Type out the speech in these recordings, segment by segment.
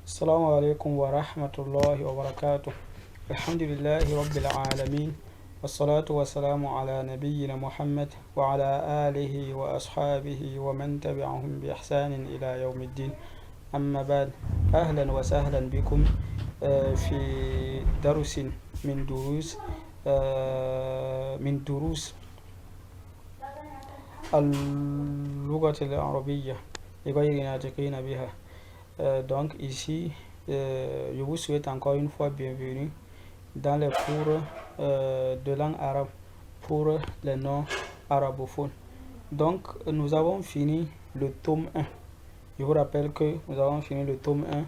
السلام عليكم ورحمة الله وبركاته. الحمد لله رب العالمين، والصلاة والسلام على نبينا محمد وعلى آله وأصحابه ومن تبعهم بإحسان إلى يوم الدين. أما بعد، أهلا وسهلا بكم في درس من دروس اللغة العربية لغير ناطقين بها. Donc ici, je vous souhaite encore une fois bienvenue dans les cours de langue arabe pour les non-arabophones. Donc nous avons fini le tome 1. Je vous rappelle que nous avons fini le tome 1,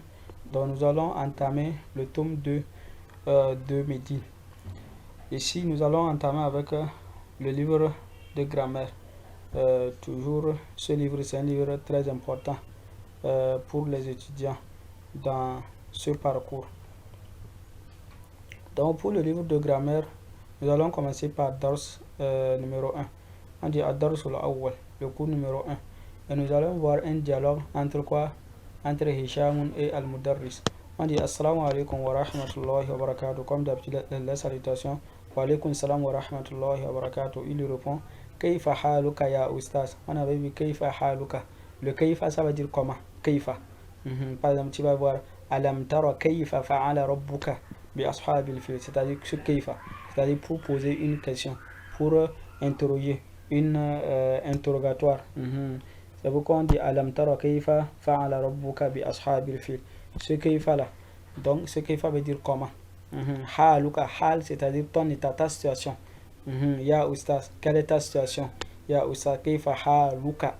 donc nous allons entamer le tome 2 de Médine. Ici, nous allons entamer avec le livre de grammaire. Toujours, ce livre, c'est un livre très important pour les étudiants dans ce parcours. Donc pour le livre de grammaire, nous allons commencer par Dars numéro 1. On dit Ad-Darsul Awwal, le cours numéro 1. Et nous allons voir un dialogue entre quoi? Entre Hisham et Al-Mudarris. On dit Assalamu alaikum wa rahmatullahi wa barakatuh. Comme d'habitude, la salutation. Wa alaikum salam wa rahmatullahi wa barakatuh. Il lui répond Kayfa haluka ya ustaz. On avait vu Kayfa haluka. Le Kayfa, ça veut dire comment? Kayfa. Par exemple, tu vas voir Alam tara kayfa fa'ala rabbuka bi ashabil fil. C'est-à-dire ce Kayfa. C'est-à-dire pour poser une question, pour interroger, une interrogatoire. C'est pourquoi on dit Alam tara kayfa fa'ala rabbuka bi ashabil fil. Ce Kayfa là. Donc ce Kayfa veut dire comment. Haluka, hal, c'est-à-dire ton état, ta situation. Ya ustaz, quelle est ta situation? Ya ustaz, kayfa haluka.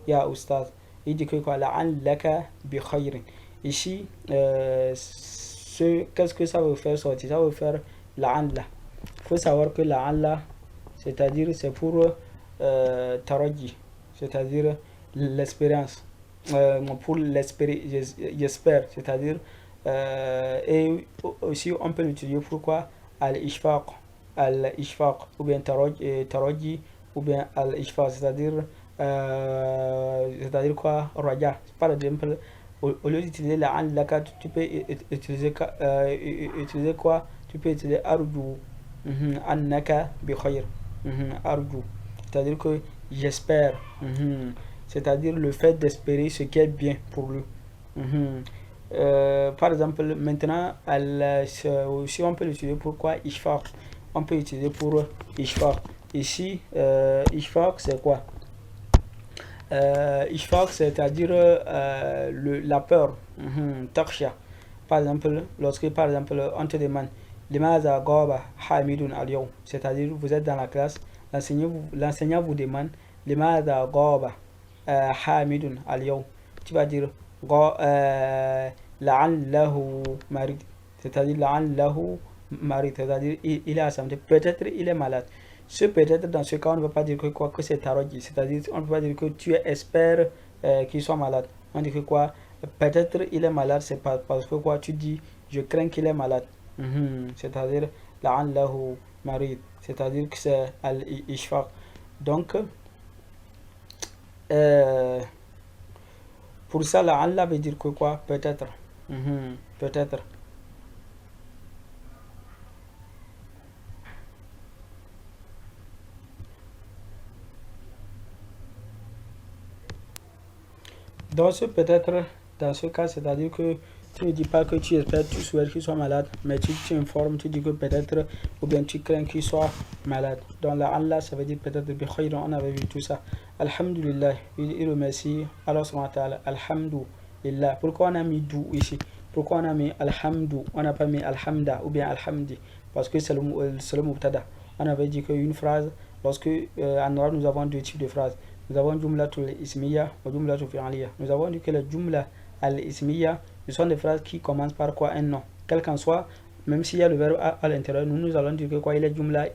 Ya ustaz. Il dit que quoi? La'allaka bi khayrin. Ici, qu'est-ce que ça veut faire sortir? Ça veut faire la'alla. Il faut savoir que la'alla, c'est-à-dire c'est pour taraji, c'est-à-dire l'espérance. Pour l'espérer, j'espère, c'est-à-dire et aussi on peut l'utiliser pour quoi? Al-ishfaq, ou bien taraji, ou bien al-ishfaq, c'est-à-dire quoi? Raja. Par exemple, au lieu d'utiliser la laka, tu peux utiliser quoi? Tu peux utiliser arju, annaka bi khayr, arju, c'est-à-dire que j'espère, c'est-à-dire le fait d'espérer ce qui est bien pour lui. Par exemple, maintenant, si on peut l'utiliser pour quoi? Ishfaq. On peut utiliser pour ishfaq. Ici, ishfaq, c'est quoi? Ishfaq, c'est-à-dire la peur. Taksha. Par exemple, lorsque par exemple on te demande Limaza Goba Hamidun al-Yawm, c'est-à-dire vous êtes dans la classe, l'enseignant vous demande Limaza Goba Hamidun al-Yawm. Tu vas dire La'allahu marid, c'est-à-dire La'allahu marid, c'est-à-dire il est absent, peut-être il est malade. Ce peut-être dans ce cas, on ne va pas dire que quoi que c'est taroji, c'est-à-dire on ne peut pas dire que tu espères qu'il soit malade. On dit que quoi? Peut-être il est malade, c'est parce que quoi? Tu dis je crains qu'il est malade. C'est-à-dire la'allahu marid, c'est-à-dire que c'est al-ishfaq. Donc pour ça, la'alla veut dire que quoi? Peut-être. Peut-être. Dans ce peut-être, dans ce cas, c'est-à-dire que tu ne dis pas que tu espères, tu souhaites qu'il soit malade, mais tu informes, tu dis que peut-être, ou bien tu crains qu'il soit malade. Donc là, Allah, ça veut dire peut-être bi khayran, on avait vu tout ça. Alhamdulillah, il remercie Allah subhanahu wa ta'ala. Alhamdulillah. Pourquoi on a mis dou ici? Pourquoi on a mis alhamdu? On n'a pas mis alhamda ou bien alhamdi? Parce que c'est le mubtada. On avait dit qu'une phrase, lorsque en arabe nous avons deux types de phrases. Nous avons jumlatul ismiya et jumlatul fi'liya. Nous avons dit que les jumla al-ismiya, ce sont des phrases qui commencent par quoi? Un nom. Quel qu'en soit, même s'il y a le verbe à l'intérieur, nous allons dire que quoi? Il est jumla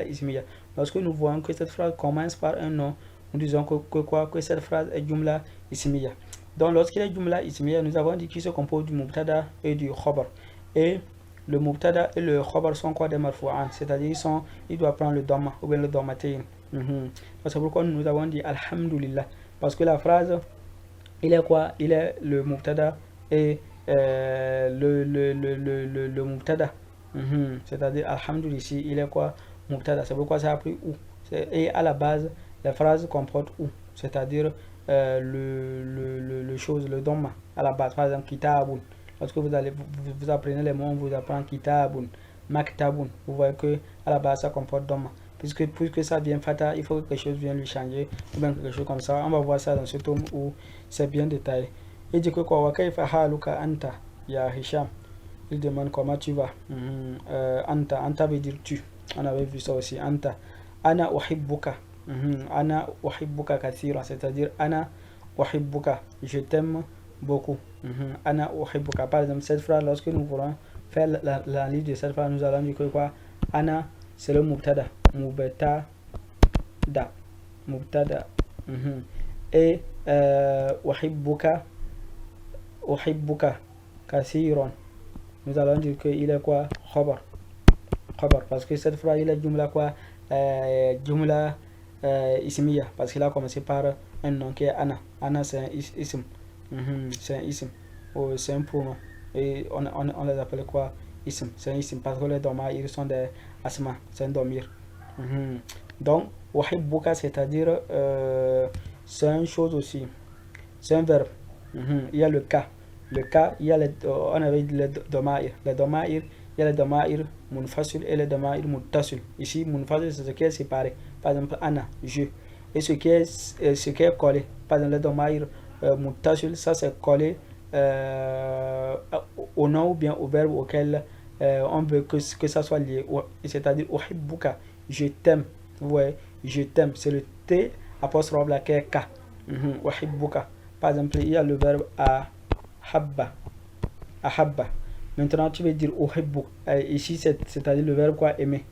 ismiya. Lorsque nous voyons que cette phrase commence par un nom, nous disons que cette phrase est jumla ismiya. Donc lorsqu'il est jumla ismiya, nous avons dit qu'il se compose du mubtada et du khabar. Et le mubtada et le khabar sont quoi? Des marfu'an, c'est-à-dire ils doivent prendre le dhamma ou bien le dhammatain. C'est pourquoi nous avons dit alhamdulillah, parce que la phrase il est quoi? Il est le mubtada et le mubtada. C'est-à-dire, alhamdulillah, ici, il est quoi? Mubtada. C'est pourquoi ça a pris ou. Et à la base, la phrase comporte ou. C'est-à-dire le chose, le dhamma. À la base, par exemple, kitabun. Lorsque vous apprenez les mots, on vous apprend kitabun, maktabun. Vous voyez que à la base, ça comporte dhamma. Puisque ça vient fata, il faut que quelque chose vienne lui changer, ou bien quelque chose comme ça. On va voir ça dans ce tome où c'est bien détaillé. Il dit que quoi? Wa kayfa haluka anta, ya Hisham. Il demande comment tu vas. Anta veut dire tu. On avait vu ça aussi. Anta. Ana uhibbuka. Ana uhibbuka kathira. C'est-à-dire ana uhibbuka. Je t'aime beaucoup. Ana uhibbuka. Par exemple, cette phrase, lorsque nous voulons faire la liste de cette phrase, nous allons dire que quoi? Ana, c'est le mubtada. Mubtada. Mubtada. Et uhibbuka. Uhibbuka kathiran. Nous allons dire qu'il est quoi? Khabar. Khabar. Parce que cette phrase, il est jumla quoi? Jumla ismiya. Parce qu'il a commencé par un nom qui est Ana. Ana, c'est un ism. C'est un ism. C'est un pronom. Et on les appelle quoi? Ism. C'est un ism. Parce que les doma'ir sont des asma. C'est un domir. Donc, wahibbuka, c'est-à-dire, c'est une chose aussi. C'est un verbe. Il y a le cas. Le cas, il y a on avait dit les doma'ir. Les doma'ir, il y a les doma'ir munfasil et les doma'ir muttasil. Ici, munfasil, c'est ce qui est séparé. Par exemple, ana, je. Et ce qui est collé. Par exemple, les doma'ir muttasil, ça c'est collé au nom ou bien au verbe auquel on veut que ça soit lié. C'est-à-dire, uhibbuka, je t'aime. Vous voyez, je t'aime. C'est le T apostrophe là qui est K. Uhibbuka. Par exemple, il y a le verbe ahabba. Ahabba. Maintenant, tu veux dire uhibbu. Ici, c'est-à-dire le verbe quoi? Aimer.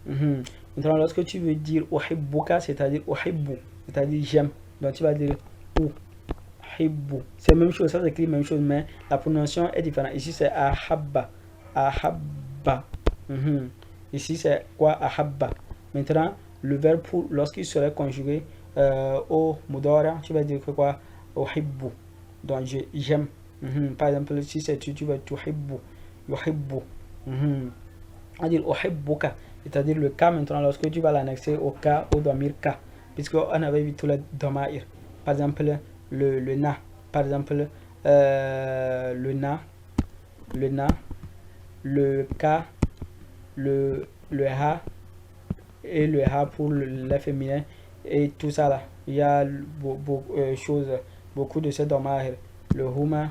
Maintenant, lorsque tu veux dire uhibbuka, c'est-à-dire uhibbu, c'est-à-dire j'aime. Donc, tu vas dire uhibbu. C'est la même chose, ça s'écrit la même chose, mais la prononciation est différente. Ici, c'est ahabba. Ahabba. Ici, c'est quoi? Ahabba. Maintenant, le verbe pour, lorsqu'il serait conjugué au mudara, tu vas dire que quoi? Uhibbu. Donc, j'aime. Par exemple, si c'est tu vas tuhibbu. Yuhibbu. On dit uhibbuka. C'est-à-dire le cas maintenant, lorsque tu vas l'annexer au cas, au domir ka. Puisqu'on avait vu tous les domaires. Par exemple, le na. Par exemple, le na. Le ka. Le ha. Et le ha pour le féminin. Et tout ça là. Il y a beaucoup de ces domaires. Le huma,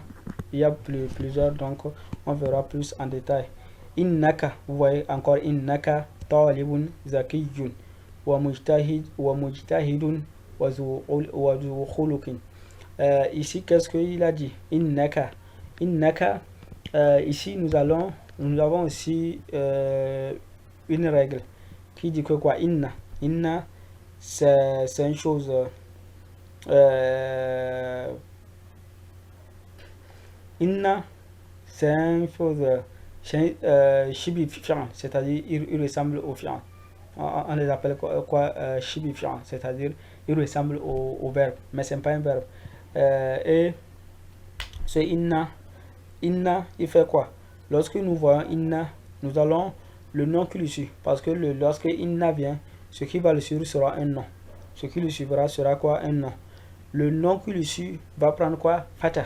il y a plusieurs, donc on verra plus en détail. Innaka, vous voyez encore innaka talibun zakiyun wa mujtahidun wa zu khuluqin. Ici, qu'est-ce qu'il a dit? Innaka. Ici, nous avons aussi une règle qui dit que quoi? Inna, c'est une chose. Inna, c'est une chose shibi fi'an, c'est-à-dire il ressemble au fi'an. On les appelle quoi? Shibi fi'an, c'est-à-dire il ressemble au verbe, mais ce n'est pas un verbe. Et ce inna, il fait quoi? Lorsque nous voyons inna, nous allons le nom qui le suit, parce que lorsque inna vient, ce qui va le suivre sera un nom. Ce qui le suivra sera quoi? Un nom. Le nom qui le suit va prendre quoi? Fata.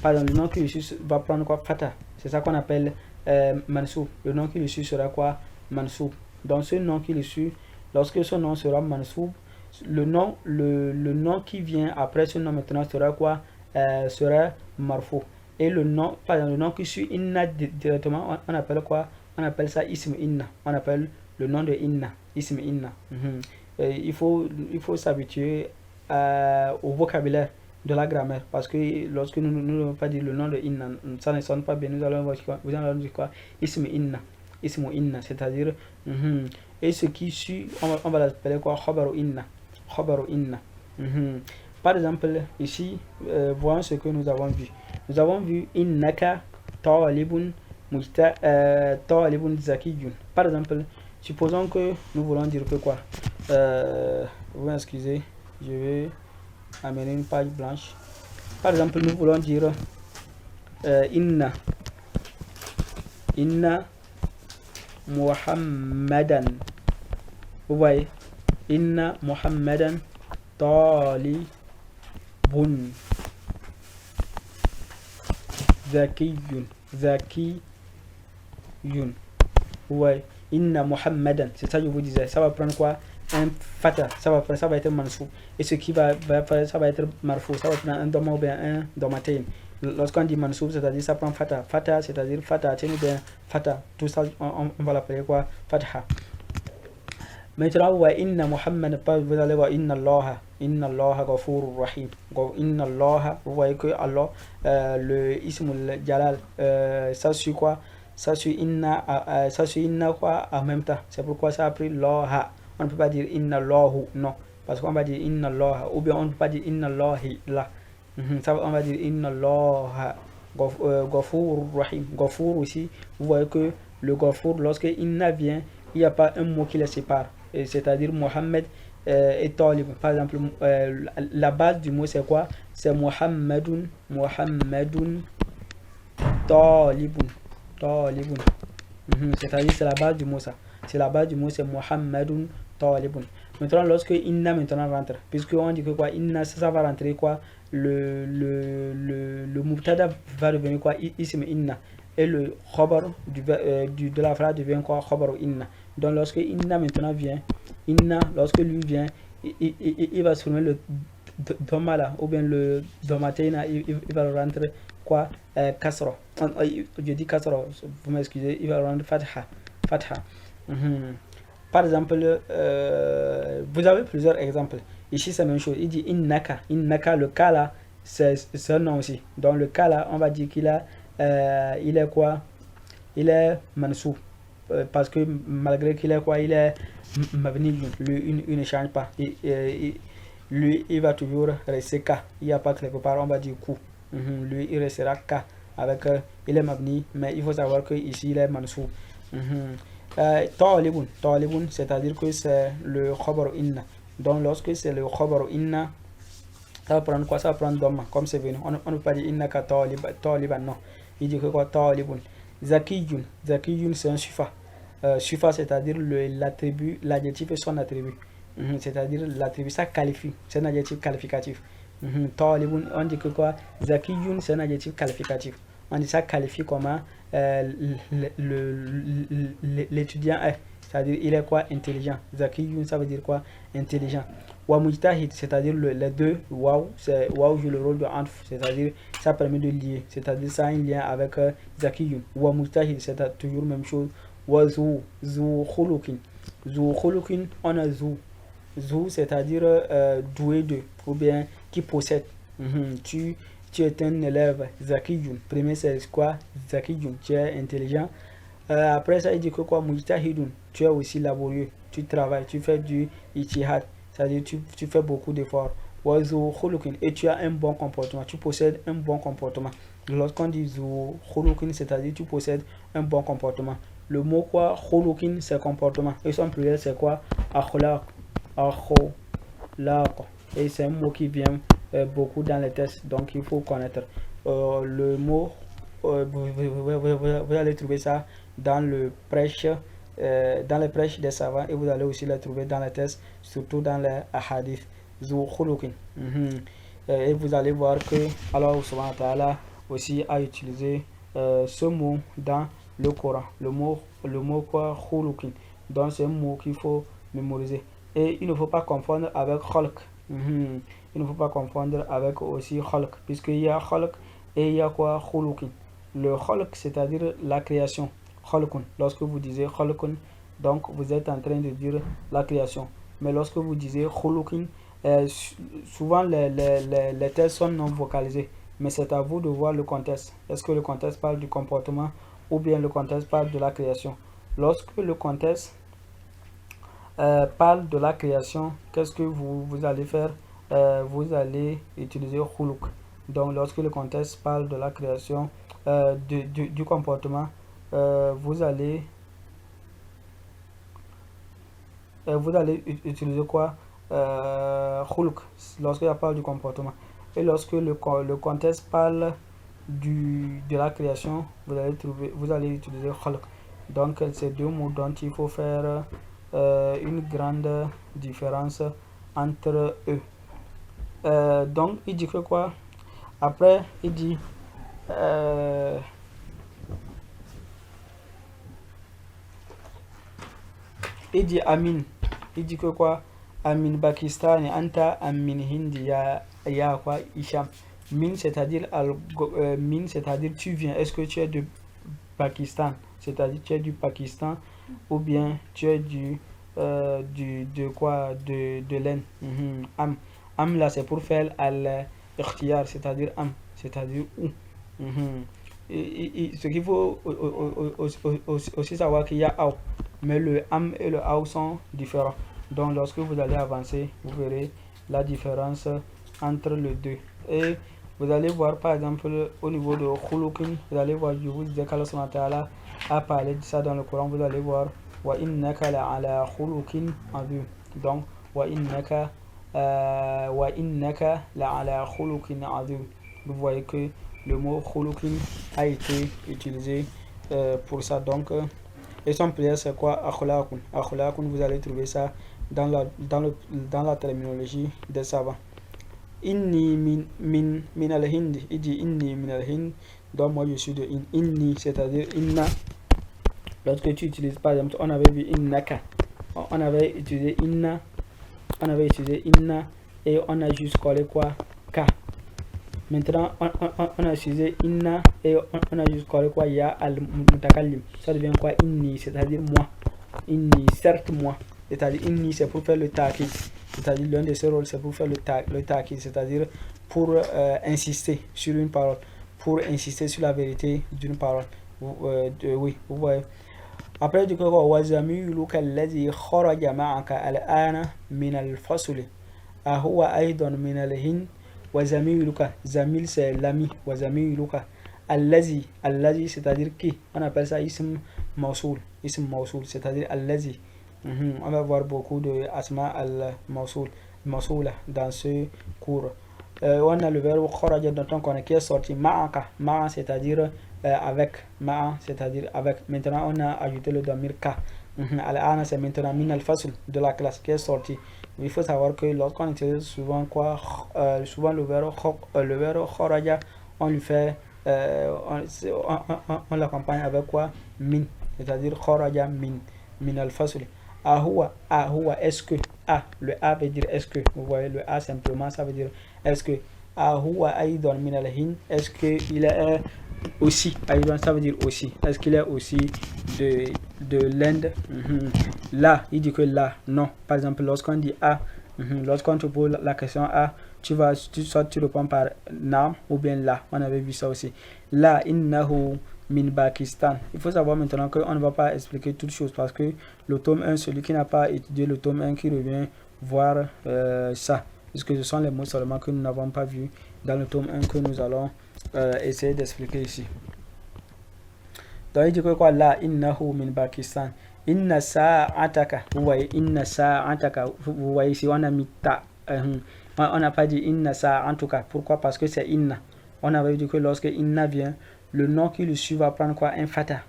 Par exemple, le nom qui le suit va prendre quoi? Fata. C'est ça qu'on appelle mansoub. Le nom qui le suit sera quoi? Mansoub. Donc ce nom qui le suit, lorsque ce nom sera mansoub, le nom qui vient après ce nom maintenant sera quoi? Sera marfou. Et le nom, par exemple, le nom qui suit inna directement, on appelle quoi? On appelle ça ism inna. On appelle le nom de inna, ism inna. Il faut s'habituer au vocabulaire de la grammaire, parce que lorsque nous n'allons pas dire le nom de inna, ça ne sonne pas bien. Nous allons dire quoi? Ism inna, c'est-à-dire et ce qui suit, on va l'appeler quoi? Khabaru inna. Par exemple, ici, voyons ce que nous avons vu. Nous avons vu innaka talibun zakiyun. Par exemple, supposons que nous voulons dire que quoi? Vous m'excusez, je vais amener une page blanche. Par exemple, nous voulons dire inna Muhammadan. Vous voyez, inna Muhammadan talibun zakiyun. Vous voyez, inna Muhammadan, c'est ça que je vous disais. Ça va prendre quoi? Un fata, ça va être mansou. Et ce qui va faire, ça va être marfou, ça va prendre un doma ou bien un domatein. Lorsqu'on dit mansou, c'est-à-dire ça prend fata. Fata, c'est-à-dire fata, ou bien fata. Tout ça, on va l'appeler quoi? Fatha. Maintenant, vous voyez, inna Muhammad, vous allez voir inna Allah ghafurur rahim. Inna Allah, vous voyez que Allah, le ismul jalal, ça suit quoi? Ça suit inna quoi en même temps. C'est pourquoi ça a pris loha. On ne peut pas dire inna Allahu, non. Parce qu'on va dire inna Allah, ou bien on ne peut pas dire inna Allahi là. Ça, on va dire inna Allah ghafurur rahim. Ghafur aussi, vous voyez que le ghafur, lorsque inna vient, il n'y a pas un mot qui les sépare. C'est-à-dire Mohammed et Talib. Par exemple, la base du mot c'est quoi? C'est Muhammadun Talibun. C'est-à-dire c'est la base du mot ça. C'est la base du mot, c'est Muhammadun Talibun. Maintenant, lorsque inna maintenant rentre, puisque on dit que quoi, inna ça va rentrer quoi, le mubtada va devenir quoi, ism inna, et le khabar de la phrase devient quoi, khabar inna. Donc lorsque inna maintenant vient, lorsque lui vient, il va se former le doma là, ou bien le domateina, il va rentrer quoi, kasra. Je dis kasra, vous m'excusez, il va rendre fatha. Par exemple, vous avez plusieurs exemples. Ici c'est la même chose, il dit innaka, le cas là, c'est un nom aussi. Dans le cas là, on va dire qu'il il est quoi, il est mansou. Parce que malgré qu'il est quoi, il est mabni, lui il ne change pas. Lui il va toujours rester ka. Il n'y a pas quelque part on va dire ku. Lui il restera ka avec il est mabni, mais il faut savoir que ici il est mansou. Talibun, c'est-à-dire que c'est le khabar inna. Donc lorsque c'est le khabar inna, ça va prendre quoi? Ça va prendre dhamma, comme c'est venu. On ne peut pas dire innaka taliban, non. Il dit que quoi? Talibun. Zakiyun, c'est un sufa. Sufa, c'est-à-dire l'attribut, l'adjectif et son attribut. C'est-à-dire l'attribut, ça qualifie. C'est un adjectif qualificatif. Talibun, on dit que quoi? Zakiyun, c'est un adjectif qualificatif. On dit ça qualifie comment l'étudiant est. C'est-à-dire il est quoi? Intelligent. Zakiyun, ça veut dire quoi? Intelligent. Wa mujtahid, c'est-à-dire les deux, waouh joue le rôle de anf, c'est-à-dire ça permet de lier, c'est-à-dire ça a un lien avec zakiyun. Wa mujtahid, c'est toujours même chose. Wa zu khulukin, on a zu, c'est-à-dire doué de, ou bien qui possède. Tu es un élève zakiyun. Premier c'est quoi? Zakiyun, tu es intelligent. Après ça il dit que quoi? Mujtahidun, tu es aussi laborieux, tu travailles, tu fais du ijtihad. C'est-à-dire tu fais beaucoup d'efforts. Et tu as un bon comportement. Tu possèdes un bon comportement. Lorsqu'on dit c'est-à-dire tu possèdes un bon comportement. Le mot quoi, khulukin, c'est comportement. Et son pluriel c'est quoi? Akhlaq. Et c'est un mot qui vient beaucoup dans les tests. Donc il faut connaître. Le mot, vous allez trouver ça dans le prêche. Dans les prêches des savants, et vous allez aussi les trouver dans les textes, surtout dans les hadiths. Et vous allez voir que Allah subhanahu wa ta'ala aussi a utilisé ce mot dans le Coran, le mot quoi, khulukin. Donc c'est un mot qu'il faut mémoriser, et il ne faut pas confondre avec khalq. Il ne faut pas confondre avec aussi khalq, puisqu'il y a khalq et il y a quoi, khulukin. Le khalq, c'est-à-dire la création. Lorsque vous disiez khalqun, donc vous êtes en train de dire la création. Mais lorsque vous disiez khulukin, souvent les textes sont non vocalisés. Mais c'est à vous de voir le contexte. Est-ce que le contexte parle du comportement ou bien le contexte parle de la création? Lorsque le contexte parle de la création, qu'est-ce que vous allez faire? Vous allez utiliser khuluq. Donc lorsque le contexte parle de la création, du comportement, vous allez utiliser quoi? Khulq, lorsqu'il parle du comportement. Et lorsque le contexte parle de la création, vous allez utiliser khalq. Donc c'est deux mots dont il faut faire une grande différence entre eux. Donc il dit que quoi? Après il dit Amin. Il dit que quoi? Amin Pakistan, Anta Amin Hindi, ya quoi? Isham. Min, c'est-à-dire min, c'est-à-dire tu viens. Est-ce que tu es de Pakistan? C'est-à-dire tu es du Pakistan ou bien tu es de quoi? De l'Inde. Am. Am là c'est pour faire al-ikhtiyar, c'est-à-dire am, c'est-à-dire où. Ce qu'il faut aussi savoir qu'il y a aw, mais le am et le aw sont différents. Donc lorsque vous allez avancer, vous verrez la différence entre les deux. Et vous allez voir par exemple au niveau de khuluqin, vous allez voir, je vous disais qu'Allah subhanahu wa ta'ala a parlé de ça dans le Coran, vous allez voir wa innaka la ala khuluqin azim. Donc wa innaka la ala khuluqin azim. Vous voyez que le mot khuluqin a été utilisé pour ça. Donc et son prière c'est quoi? Akhlaqun. Akhlaqun, vous allez trouver ça dans la terminologie des savants. Inni min al-Hind. Il dit inni min al-Hind. Donc moi je suis de inni, c'est-à-dire inna. Lorsque tu utilises par exemple, on avait vu innaka, on avait utilisé inna, et on a juste collé quoi? Ka. Maintenant on a utilisé inna et on a juste collé quoi? Ya al-mutakallim. Ça devient quoi? Inni, c'est-à-dire moi. Inni, certes moi. C'est-à-dire inni, c'est pour faire le ta'kid. C'est-à-dire l'un de ses rôles c'est pour faire le ta'kid, c'est-à-dire pour insister sur une parole, pour insister sur la vérité d'une parole. Oui, vous voyez. Après du coup, wazamiluka alladhi kharaja ma'aka al-ana min al-fasl ahuwa aidan min al-hin. Wazamiluka, zamil c'est l'ami, wazamiluka alladhi, c'est-à-dire qui, on appelle ça ism mawsoul, c'est-à-dire alladhi. On va voir beaucoup de asma al-mawsoula dans ce cours. On a le verbe kharaja dont on connaît qui est sorti, ma'aka, ma'a c'est-à-dire avec, ma'a c'est-à-dire avec. Maintenant on a ajouté le damir ka. Al-ana c'est maintenant min al-fasl, de la classe, qui est sorti. Il faut savoir que lorsqu'on utilise souvent quoi, souvent le verbe kharaja, on lui fait on l'accompagne avec quoi? Min, c'est-à-dire kharaja min al-fasl. Ahua, est-ce que, le a veut dire est-ce que, vous voyez le a simplement ça veut dire est-ce que. Ahua aidon min al-Hind, est-ce qu'il est aussi, aidon ça veut dire aussi, est-ce qu'il est aussi de l'Inde? Là, il dit que là, non. Par exemple, lorsqu'on dit a, lorsqu'on te pose la question a, soit tu réponds par nam ou bien là. On avait vu ça aussi. Là, innahu min Pakistan. Il faut savoir maintenant qu'on ne va pas expliquer toutes choses parce que le tome 1, celui qui n'a pas étudié le tome 1 qui revient voir ça. Puisque ce sont les mots seulement que nous n'avons pas vu dans le tome 1 que nous allons essayer d'expliquer ici. Donc il dit que quoi là, innahu min Pakistan. Inna sa'ataka. Vous voyez, inna sa'ataka. Vous voyez ici, on a mis ta. On n'a pas dit inna sa'atuka. Pourquoi? Parce que c'est inna. On avait dit que lorsque inna vient, le nom qui le suit va prendre quoi? Un fata.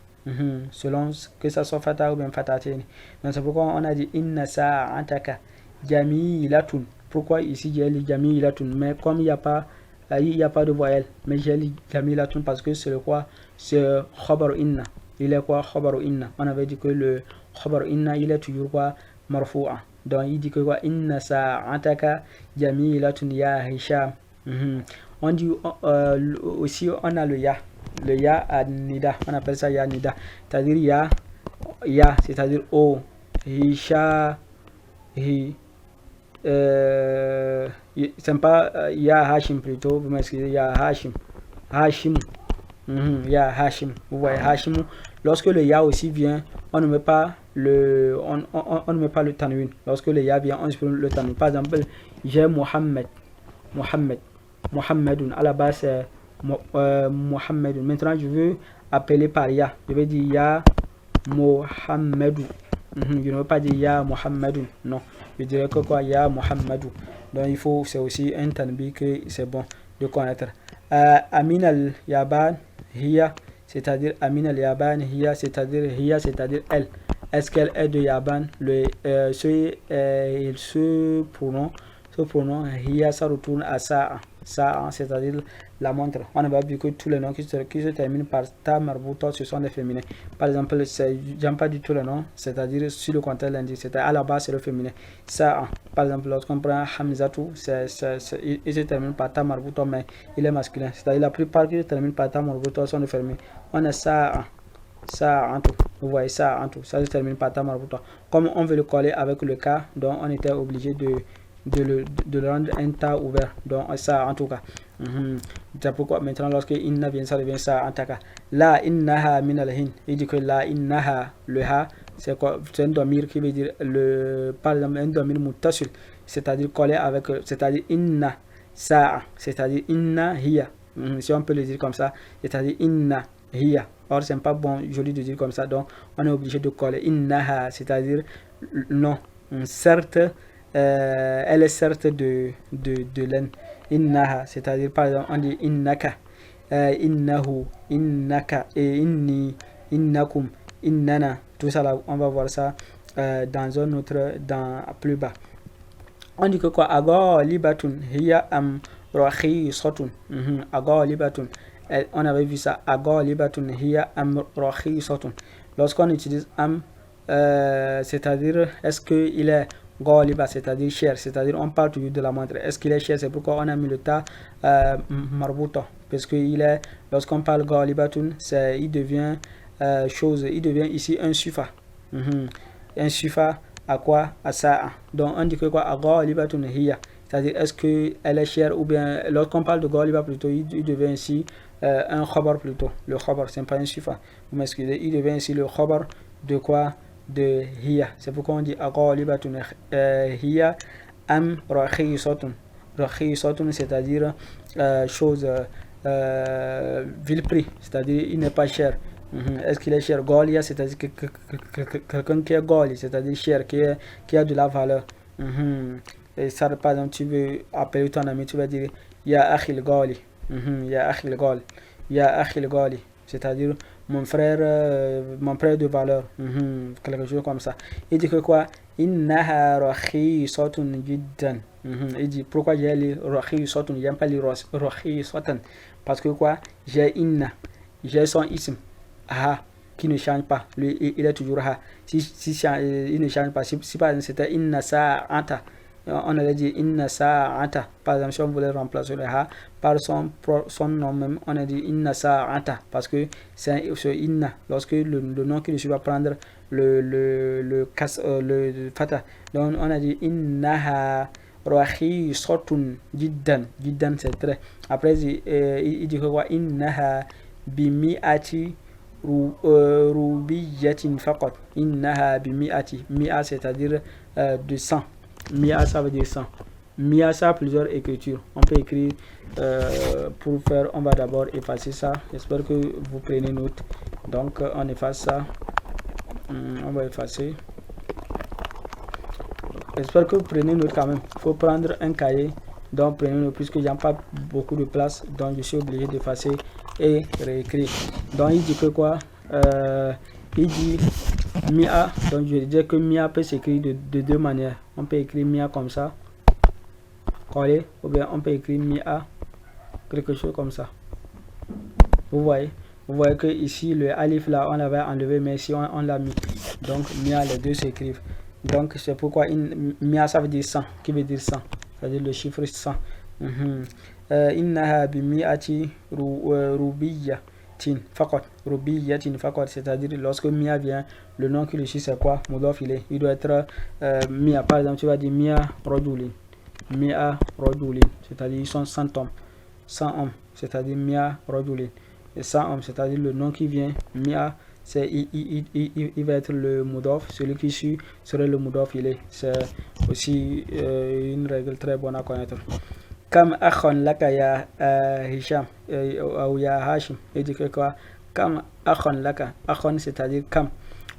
Selon que ça soit fata ou bien fatatini. Donc c'est pourquoi on a dit inna sa'ataka jamilatun. Pourquoi ici j'ai dit jamilatun? Mais comme il n'y a pas de voyelle, mais j'ai dit jamilatun parce que c'est le quoi? C'est khabar inna. Il est quoi? Khabar inna. On avait dit que le khabar inna il est toujours quoi? Marfu'a. Donc il dit que quoi? Inna sa'ataka jamilatun ya Hisham. On dit aussi on a le ya. Le ya à nida, on appelle ça ya nida, c'est-à-dire ya c'est-à-dire oh, hisha, c'est pas ya Hashim plutôt, vous m'excusez, ya Hashim, ya Hashim, vous voyez Hashim. Lorsque le ya aussi vient, on ne met pas le tanwin. Lorsque le ya vient, on supprime le tanwin. Par exemple, j'ai Muhammadun, à la base c'est Muhammadun. Maintenant je veux appeler par ya, je vais dire ya Muhammadun. Je ne veux pas dire ya Muhammadun, non. je dirais que quoi, ya Muhammadou. Donc il faut, c'est aussi un tanbi que c'est bon de connaître. Amin al-Yaban, hiya, c'est-à-dire Amin al-Yaban, hiya, c'est-à-dire elle. Est-ce qu'elle est de Yaban? Ce pronom, hiya, ça retourne à ça, c'est-à-dire la montre. On a vu que tous les noms qui se terminent par ta marbuta, ce sont des féminins. Par exemple, j'aime pas du tout le nom, c'est-à-dire sur le contraire l'indique, c'est-à-dire à la base c'est le féminin. Ça, par exemple, lorsqu'on prend Hamzatu, il se termine par ta marbuta, mais il est masculin. C'est-à-dire la plupart qui se terminent par ta marbuta sont des féminins. On a ça en tout. Vous voyez ça en tout. Ça se termine par ta marbuta. Comme on veut le coller avec le cas, donc on était obligé de le rendre un tas ouvert. Donc ça en tout cas. C'est pourquoi maintenant lorsque inna vient, ça devient ça en tout cas. La innaha min al-hin. Il dit que la innaha, le ha, c'est quoi? C'est un domir qui veut dire par exemple un domir muttasil, c'est-à-dire collé avec, c'est-à-dire inna sa'a, c'est-à-dire inna hiya. Si on peut le dire comme ça, c'est-à-dire inna hiya. Or c'est pas bon, joli de dire comme ça, donc on est obligé de coller innaha, c'est-à-dire non, certes. Elle est certes de laine. Innaha, c'est-à-dire par exemple on dit innaka, innahu, innaka, et inni, innakum, innana. Tout ça là, on va voir ça dans un autre, dans plus bas. On dit que quoi? Ago libatun hiya am rahi sotun. Ago libatun. On avait vu ça. Ago libatun hiya am rahi sotun. Lorsqu'on utilise am, c'est-à-dire est-ce qu'il est Goliba, c'est-à-dire cher, c'est-à-dire on parle toujours de la montre. Est-ce qu'il est cher? C'est pourquoi on a mis le tas marbuta, parce que lorsqu'on parle Golibatun, il devient il devient ici un sufa. Un sufa à quoi? À ça. Donc on dit que quoi? À Golibatun hiya, c'est-à-dire est-ce qu'elle est chère, ou bien lorsqu'on parle de Goliba plutôt, il devient ici un khabar plutôt. Le khabar, c'est pas un sufa. Vous m'excusez, il devient ici le khabar de quoi? De hiya. C'est pourquoi on dit aqalibatun hiya am rakhisatun. Rakhisatun, c'est-à-dire chose vil prix, c'est-à-dire il n'est pas cher. Est-ce qu'il est cher? Golia, c'est-à-dire quelqu'un qui est goli, c'est-à-dire cher, qui a de la valeur. Et ça, par exemple, tu veux appeler ton ami, tu vas dire ya akhil goli. Ya akhil goli. Ya akhil goli, c'est-à-dire mon frère de valeur, quelque chose comme ça. Il dit que quoi? Innaha rakhisatun jiddan. Il dit pourquoi j'ai les rakhisatun, j'aime pas les rakhisatun, parce que quoi? J'ai inna, j'ai son ism qui ne change pas, lui il est toujours ha. Si il ne change pas, si par exemple c'était inna sa'ata, on allait dire inna sa'ata. Par exemple, si on voulait remplacer le ha par son nom même, on a dit inna sa'ata, parce que c'est inna. Lorsque le nom qui dessus va prendre le fata, donc on a dit innaha rakhisatun jiddan. Jiddan, c'est très. Après il dit que quoi? Innaha bimi'ati rubiyatin faqat. Innaha bimi'ati. Mi'a, c'est-à-dire de 100. Mia, ça veut dire 100. Mia, ça a plusieurs écritures. On peut écrire pour faire. On va d'abord effacer ça. J'espère que vous prenez note. Donc, on efface ça. On va effacer. J'espère que vous prenez note quand même. Il faut prendre un cahier. Donc, prenez note, puisque il n'y a pas beaucoup de place. Donc, je suis obligé d'effacer et réécrire. Donc, il dit que quoi? Il dit Mia, donc je disais que Mia peut s'écrire de deux manières. On peut écrire Mia comme ça, coller, ou bien on peut écrire Mia, quelque chose comme ça. Vous voyez que ici le alif là on l'avait enlevé, mais ici on l'a mis. Donc Mia, les deux s'écrivent. Donc c'est pourquoi Mia ça veut dire 100, qui veut dire 100, c'est-à-dire le chiffre 100. Innaha bi mi'ati rubiyya. Rubiyatin faqat, c'est-à-dire lorsque Mia vient, le nom qui le suit c'est quoi? Mudaf ilayh. Il doit être Mia. Par exemple, tu vas dire Mia rajulin. Mia rajulin, c'est-à-dire ils sont 100 hommes. 100 hommes, c'est-à-dire Mia rajulin. Et 100 hommes, c'est-à-dire le nom qui vient. Mia, il va être le mudaf. Celui qui suit serait le mudaf ilayh. C'est aussi une règle très bonne à connaître. Kam akhon laka ya Hisham ou ya Hashim. Il dit que quoi? Kam akhon laka. Akhon, c'est-à-dire kam.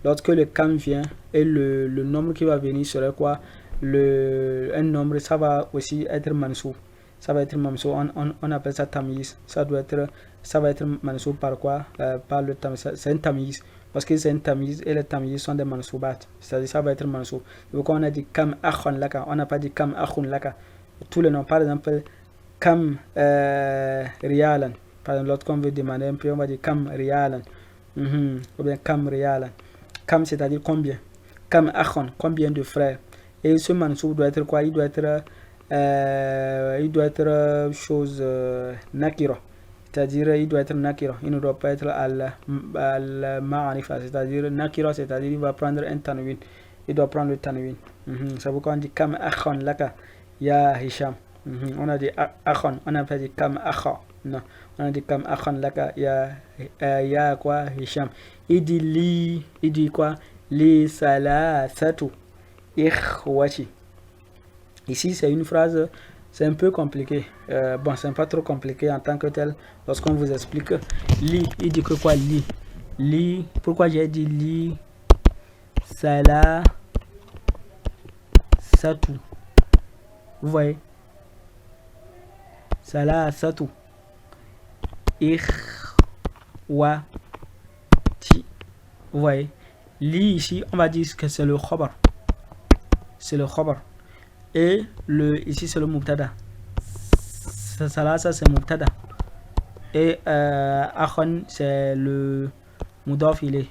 Lorsque le kam vient, et le nombre qui va venir serait quoi? un nombre, ça va aussi être mansoub. Ça va être mansoub, on appelle ça tamiz. Ça va être mansoub par quoi? Par le tamiz. C'est un tamiz. Parce que c'est un tamiz et les tamiz sont des mansoubat. C'est-à-dire ça va être mansoub. Donc on a dit kam akhon laka, on n'a pas dit kam akhon laka. Tous les noms, par exemple, kam rialan. Par exemple, lorsqu'on veut demander un peu, on va dire kam rialan. Ou bien kam rialan. Kam, c'est-à-dire combien. Kam akhon, combien de frères. Et ce mansoub doit être quoi? Il doit être chose nakira. C'est-à-dire il doit être nakira. Il ne doit pas être al-ma'arifa. C'est-à-dire nakira, c'est-à-dire il va prendre un tanwin. Il doit prendre le tanwin. C'est pourquoi on dit kam akhon laka ya Hisham. On a dit akhon, on n'a pas dit kam akha. Non, on a dit kam akhon laka ya quoi Hisham. Il dit quoi? Li salasatu ikhwati. Ici, c'est une phrase, c'est un peu compliqué. Bon, c'est pas trop compliqué en tant que tel. Lorsqu'on vous explique, li, il dit que quoi li? Li, pourquoi j'ai dit li sala satu? Vous voyez? Sala satu ikhwati. Vous voyez? Li ici, on va dire que c'est le khabar. C'est le khabar. Et ici c'est le mubtada. Ça c'est mubtada. Et akhon c'est le mudaf ilay.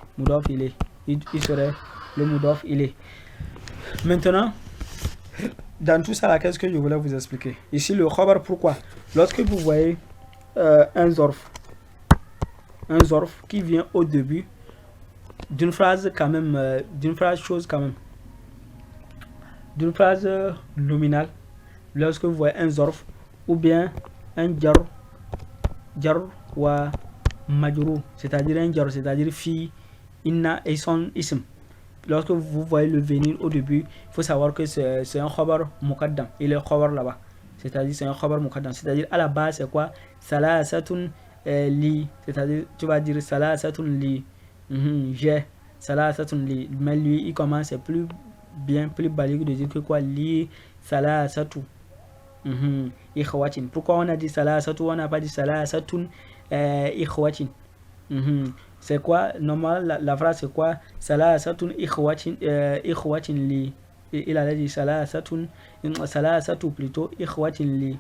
Il serait le mudaf ilay. Maintenant, dans tout ça, qu'est-ce que je voulais vous expliquer? Ici le khabar, pourquoi? Lorsque vous voyez un zorf qui vient au début d'une phrase quand même, d'une phrase nominale, lorsque vous voyez un zorf ou bien un jar wa majrur, c'est-à-dire un jar, c'est-à-dire fi, inna et son ism. Lorsque vous voyez le venir au début, il faut savoir que c'est un khabar muqaddam. Il est khabar là-bas, c'est-à-dire c'est un khabar muqaddam, c'est-à-dire à la base c'est quoi? Salasatun li, c'est-à-dire tu vas dire salasatun li, j'ai salasatun li, mais lui il commence, c'est plus balique de dire que quoi? Li salasatu ikhwatin. Pourquoi on a dit salasatu, on n'a pas dit salasatun ikhwatin? C'est quoi normal? La phrase c'est quoi? Salasatun ikhwatin li. Il a dit salasatu plutôt ikhwatin li.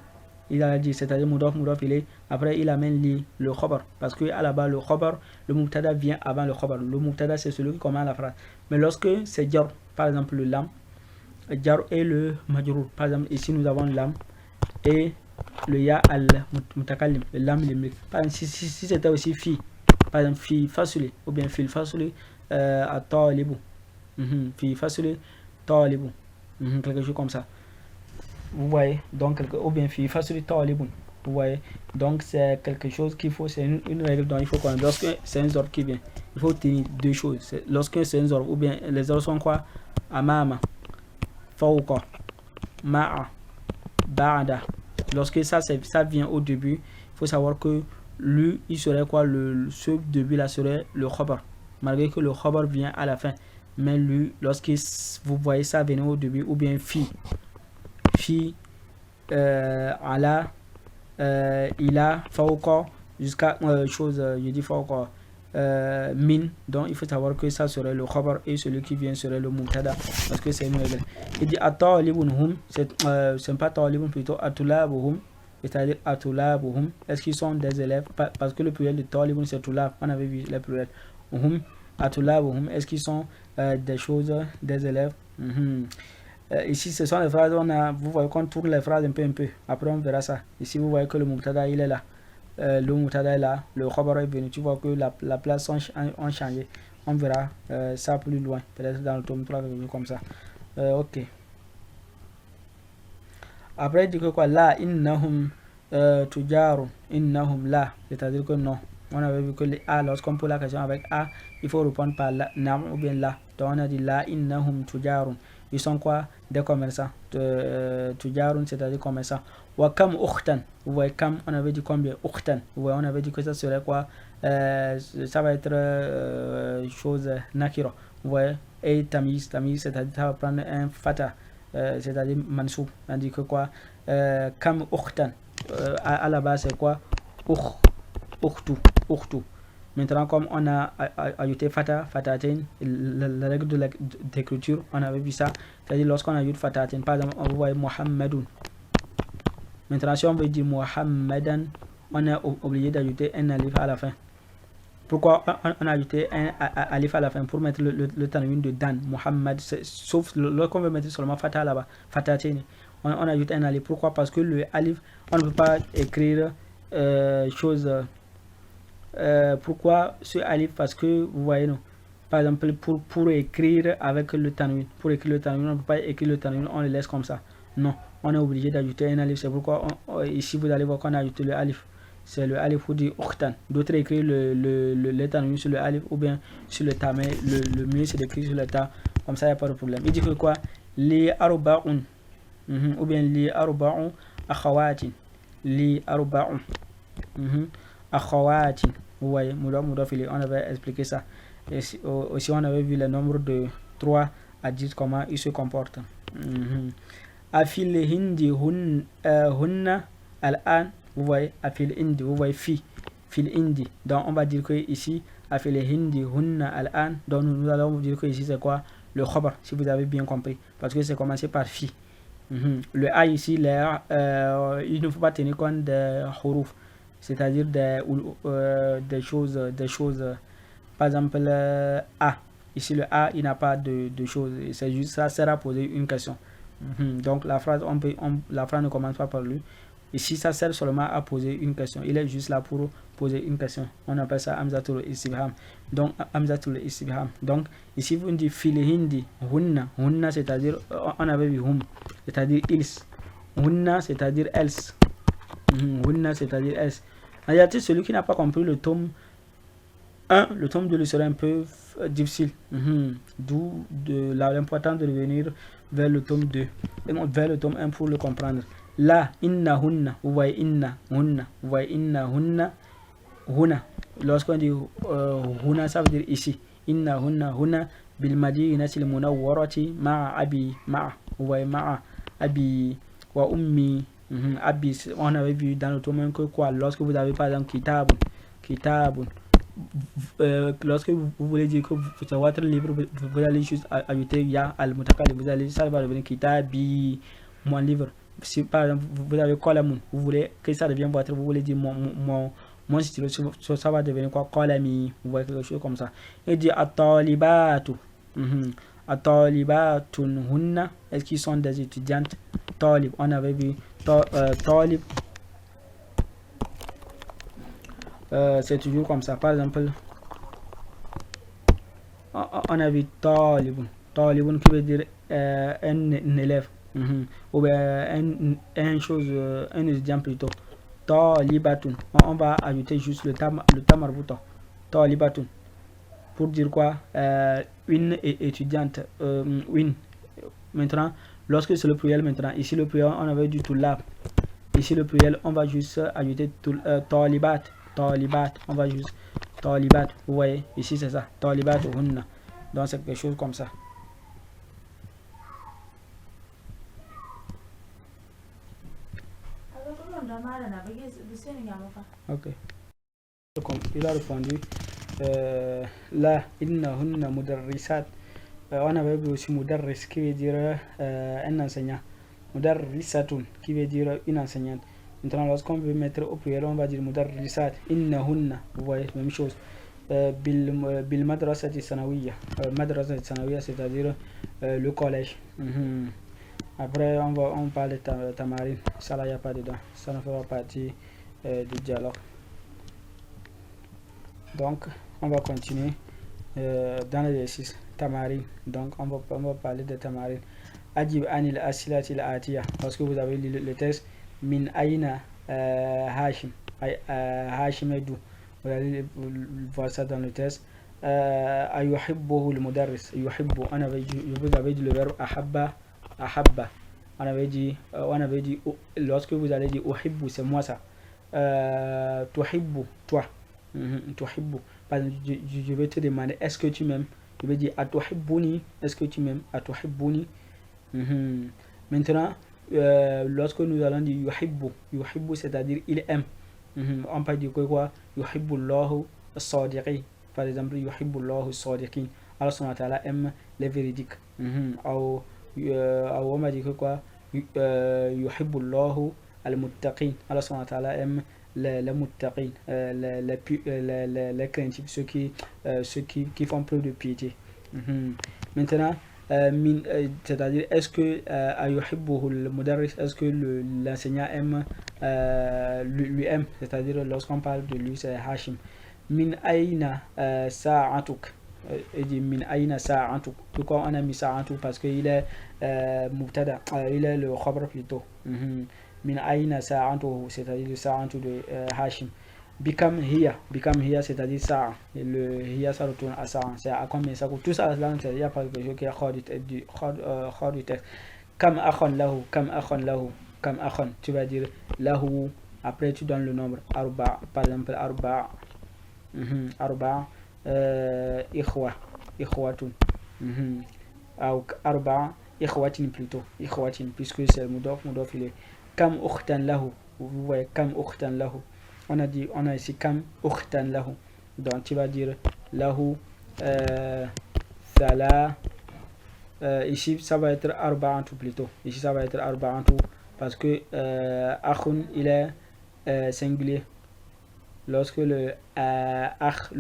Il a dit, c'est-à-dire mudaf ilay. Après il amène li, le khabar, parce que à la base le khabar, le mubtada vient avant le khabar. Le mubtada c'est celui qui commence la phrase. Mais lorsque c'est jar, par exemple le lam, jar et le majrur. Par exemple ici nous avons lam et le ya al mutakallim, le lam limrik. Par exemple si c'était aussi fi, par exemple fi fasuli ou bien fil fasuli à talibu, fi fasuli talibu, quelque chose comme ça. Vous voyez, donc ou bien fi fasuli talibun. Vous voyez, donc c'est quelque chose qu'il faut, c'est une règle dont il faut connaître. Lorsque c'est un ordre qui vient, il faut tenir deux choses. Lorsque c'est un ordre, ou bien les ordres sont quoi? Amama, fawqa, ma'a, ba'da. Lorsque ça vient au début, il faut savoir que lui, il serait quoi? Ce début là serait le khabar, malgré que le khabar vient à la fin. Mais lui, lorsque vous voyez ça venir au début, ou bien fi ala, ila, fawqa, jusqu'à chose, je dis fawqa, min, donc il faut savoir que ça serait le khabar et celui qui vient serait le mubtada, parce que c'est une règle. Il dit at-talibun hum, c'est pas talibun, plutôt atulabuhum, c'est-à-dire atulabuhum, est-ce qu'ils sont des élèves? Parce que le pluriel de talibun c'est tulab, on avait vu le pluriel. Hum, atulabuhum, est-ce qu'ils sont des choses, des élèves? Ici ce sont les phrases, vous voyez qu'on tourne les phrases un peu, après on verra ça. Ici vous voyez que le mubtada il est là, le mubtada est là, le khabar est venu, tu vois que la place ont changé. On verra ça plus loin, peut-être dans le tome 3, comme ça. Ok. Après il dit que quoi? La innahum tujarun, innahum la, c'est-à-dire que non. On avait vu que les a, lorsqu'on pose la question avec a, il faut répondre par la, nam ou bien la. Donc on a dit la innahum tujarun. Ils sont quoi? Des commerçants. Tujarun, c'est-à-dire commerçants. Wa kam ukhtan. Vous voyez kam, on avait dit combien? Ukhtan. Vous voyez, on avait dit que ça serait quoi? Ça va être chose nakira. Vous voyez? Et tamiz, c'est-à-dire ça va prendre un fata. c'est-à-dire mansoub. On dit que quoi kam ukhtan, à la base c'est quoi ukhtu, ukhtu. Maintenant, comme on a ajouté fata, fatatin, la règle d'écriture, on avait vu ça. C'est-à-dire lorsqu'on ajoute fatatin, par exemple, on voit Muhammadun. Maintenant, si on veut dire Muhammadan, on est obligé d'ajouter un alif à la fin. Pourquoi on a ajouté un alif à la fin? Pour mettre le tanwin de Dan, Muhammad, sauf lorsqu'on veut mettre seulement fata là-bas, fatatin, on ajoute un alif. Pourquoi? Parce que le alif, on ne peut pas écrire chose. Pourquoi ce alif? Parce que vous voyez, non, par exemple, pour écrire avec le tanwin, on ne peut pas écrire le tanwin, on le laisse comme ça. Non, on est obligé d'ajouter un alif. C'est pourquoi ici vous allez voir qu'on a ajouté le alif. C'est le alif ou du ukhtan. D'autres écrivent le tanwin sur le alif ou bien sur le ta, mais le mieux c'est d'écrire sur le ta. Comme ça, il n'y a pas de problème. Il dit que quoi? Li arba'un, ou bien li arba'un akhawatin. Li arba'un akhawatin. Vous voyez, on avait expliqué ça. Et aussi, on avait vu le nombre de 3 à 10, comment il se comporte. Afil hindi hunna al-an. Vous voyez, afil hindi, vous voyez, fil hindi. Donc, on va dire que ici, afil hindi hunna al-an. Donc, nous allons vous dire que ici, c'est quoi? Le khabar, si vous avez bien compris. Parce que c'est commencé par fi. Le a ici, il ne faut pas tenir compte des huruf. C'est-à-dire des choses, par exemple, A. Ici, le A, il n'a pas de choses. C'est juste, ça sert à poser une question. Donc, la phrase ne commence pas par lui. Ici, ça sert seulement à poser une question. Il est juste là pour poser une question. On appelle ça Hamzatul Istibham. Donc, Hamzatul Istibham. Donc, ici, vous dites fil hindi, hunna. Hunna, c'est-à-dire, on avait vu hum, c'est-à-dire ils. Hunna, c'est-à-dire else. Hunna, c'est-à-dire else. En réalité, celui qui n'a pas compris le tome 1, le tome 2 lui serait un peu difficile. D'où l'importance de revenir vers le tome 2, vers le tome 1 pour le comprendre. Là, inna hunna, vous voyez inna hunna, vous voyez inna hunna, huna. Lorsqu'on dit huna, ça veut dire ici. Inna hunna, huna, bil madinati al munawwarati ma'a abi, ma'a, vous voyez ma'a abi wa ummi. Abi, on avait vu dans le tome 1 que quoi, lorsque vous avez par exemple kitabun, lorsque vous voulez dire que c'est votre livre, vous allez juste ajouter ya al mutakallim, vous allez, ça va devenir kitabi, mon livre. Si par exemple vous avez qalamun, vous voulez que ça devienne votre, vous voulez dire mon stylo, ça va devenir quoi, qalami, vous voyez quelque chose comme ça. Il dit at-talibatu, at-talibatun hunna, est-ce qu'ils sont des étudiantes? Talib, on avait vu talib, c'est toujours comme ça. Par exemple, on a vu talibun, talibun qui veut dire un élève, ou bien un étudiant plutôt. Talibatun, on va ajouter juste le tamarbuta, talibatun, pour dire quoi, une étudiante, une. Maintenant, lorsque c'est le pluriel, maintenant, ici le pluriel, on avait du tulab. Ici le pluriel, on va juste ajouter talibat, on va juste talibat, vous voyez, ici c'est ça, talibat ou hunna. Donc c'est quelque chose comme ça. Ok. Il a répondu là, inna hunna mudarrisat. On avait vu aussi mudarris qui veut dire un enseignant. Mudarrisatun qui veut dire une enseignante. Maintenant, lorsqu'on veut mettre au pluriel, on va dire mudarrisat, innahunna, vous voyez, même chose. Bil madrasati sanawiya. Madrasati sanawiya, c'est-à-dire le collège. Après, on parle de tamarine. Ça, là, il n'y a pas dedans. Ça ne fera pas partie du dialogue. Donc, on va continuer dans l'exercice tamarine. Donc, on va parler de tamarine. Ajib anil asilatil atiya. Parce que vous avez lu le texte. Min aina Hashim. Hashim est d'où? Vous allez voir ça dans le texte. Ayuhibbuhu al-mudarris. Yuhibbu. Vous avez dit le verbe ahabba. Ahabba. On avait dit, lorsque vous allez dire uhibbu, c'est moi ça. Tuhibbu, toi. Tuhibbu. Je vais te demander, est-ce que tu m'aimes? Je vais dire atuhibbuni, est-ce que tu m'aimes? Atuhibbuni. Maintenant, lorsque nous allons dire yuhibbu, c'est-à-dire il aime. On peut dire quoi? Yuhibbu Allahu as-sadiqin. Par exemple, yuhibbu Allahu as-sadiqin. Allah subhanahu wa ta'ala aime les véridiques. Ou on va dire quoi? Yuhibbu Allahu al-muttaqin. Allah subhanahu wa ta'ala aime les muttaqin, les craintifs, ceux qui font preuve de piété. Maintenant, c'est-à-dire, est-ce que est-ce que l'enseignant aime, lui aime, c'est-à-dire lorsqu'on parle de lui, c'est Hashim. Min aina sa'atuk. Il dit min aina sa'atuk. Pourquoi on a mis sa'atuk? Parce qu'il est mubtada, il est le khabar plutôt. Min aina sa'atuk, c'est-à-dire le sa'atuk de Hashim. Bikam hiya, c'est-à-dire ça. Le hiya, ça retourne à ça. C'est à combien ça coûte. Tout ça, il n'y a pas quelque chose qui est hors du texte. Kam akhon lahu, kam akhon. Tu vas dire lahu. Après, tu donnes le nombre. Arba, par exemple, arba. Arba, ikhwatun. Arba, ikhwatin plutôt. Ikhwatin, puisque c'est le mudof, il est. Kam ukhtan lahu. Vous voyez, kam ukhtan lahu. On a ici kam ukhtan lahu. Donc tu vas dire lahu thala. Ici ça va être arba'antu plutôt. Ici ça va être arba'antu parce que akhun il est singulier. Lorsque le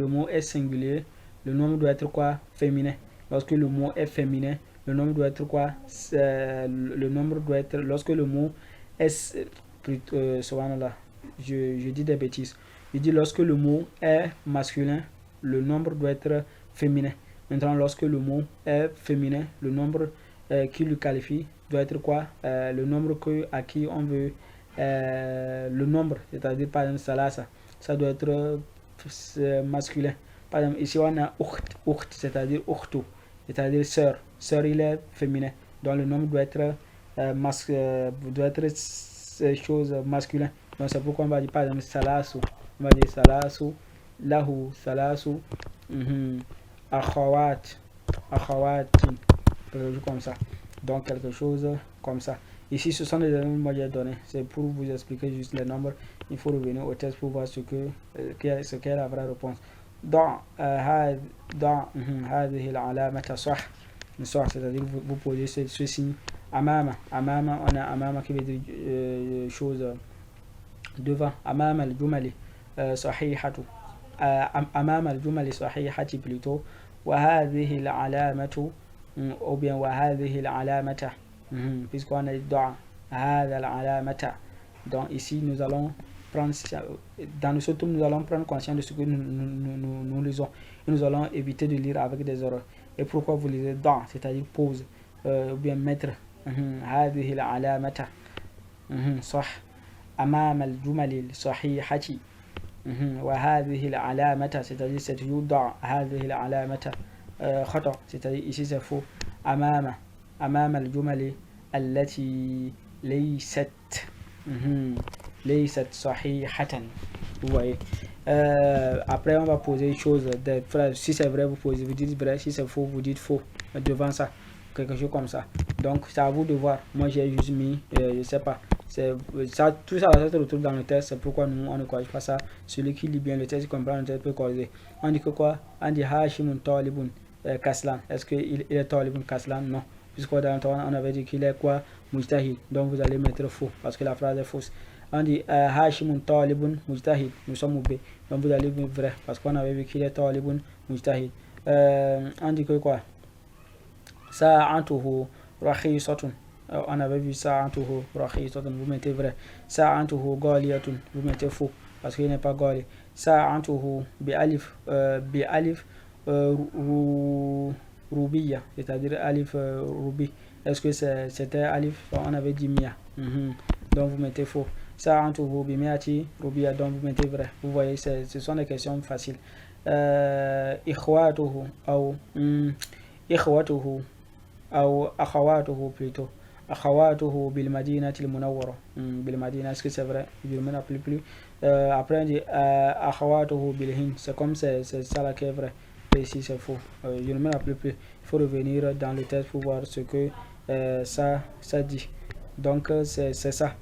mot est singulier, le nombre doit être quoi? Féminin. Lorsque le mot est féminin, le nombre doit être quoi? Le nombre doit être, lorsque le mot est plutôt subhanallah. Je dis des bêtises. Je dis lorsque le mot est masculin, le nombre doit être féminin. Maintenant, lorsque le mot est féminin, le nombre qui le qualifie doit être quoi? Le nombre à qui on veut le nombre, c'est-à-dire par exemple salasa, ça doit être masculin. Par exemple, ici on a ukht, c'est-à-dire ukhtu, c'est-à-dire sœur. Sœur, il est féminin. Donc le nombre doit être chose masculin. Donc c'est pourquoi on va dire par exemple salasu. On va dire salasu, lahu, salasu, akhawat, akhawatin, quelque chose comme ça. Donc quelque chose comme ça. Ici ce sont les éléments que j'ai donnés. C'est pour vous expliquer juste les nombres. Il faut revenir au test pour voir ce qu'est la vraie réponse. Dans هذه العلامة صح. C'est-à-dire vous posez ce signe. Amama, on a amama qui veut dire chose devant. Amama al-jumali sahihatu. Amama al-jumali sahihati plutôt. Wa hadhihi al-alamatu, ou bien wa hadhihi al-alamata, puisqu'on a dit hadha al-alamata. Donc ici nous allons prendre, dans le surtout nous allons prendre conscience de ce que nous lisons. Et nous allons éviter de lire avec des erreurs. Et pourquoi vous lisez dans, c'est-à-dire pause, ou bien mettre هذه العلامة صح أمام الجمل الصحيحة وهذه العلامة c'est-à-dire c'est يوضع هذه العلامة خطأ c'est-à-dire ici c'est faux أمام الجمل التي ليست صحيحة. Vous voyez. Après on va poser une chose, si c'est vrai vous dites vrai, si c'est faux vous dites faux devant ça, quelque chose comme ça. Donc c'est à vous de voir. Moi j'ai juste mis je sais pas, ça, tout ça va se retrouve dans le test. C'est pourquoi nous on ne corrige pas ça. Celui qui lit bien le test, qui comprend le test peut corriger. On dit que quoi? On dit Hashimun Talibun Kaslan. Est-ce qu'il est Talibun Kaslan? Non, puisque dans le temps on avait dit qu'il est quoi? Mujtahid. Donc vous allez mettre faux parce que la phrase est fausse. On dit Hashimun Talibun Mujtahid. Nous sommes au B. Donc vous allez mettre vrai parce qu'on avait vu qu'il est Talibun Mujtahid. On dit que quoi? Sa'antuhu rakhisatun. On avait vu sa'antuhu rakhisatun. Vous mettez vrai. Sa'antuhu ghaliyatun. Vous mettez faux parce qu'il n'est pas ghali. Sa'antuhu bi alif rubiya, c'est-à-dire alif rubi. Est-ce que c'était alif? On avait dit mia. Donc vous mettez faux. Sa'antuhu bi miati rubiya. Donc vous mettez vrai. Vous voyez, ce sont des questions faciles. Ikhwatuhu أو أخواته plutôt. أخواته بالمدينة المنورة. بالمدينة, est-ce que c'est vrai? Je ne me rappelle plus. Après on dit أخواته بالهند. C'est comme c'est ça là qui est vrai. Et ici c'est faux. Je ne me rappelle plus. Il faut revenir dans le test pour voir ce que ça dit. Donc c'est ça.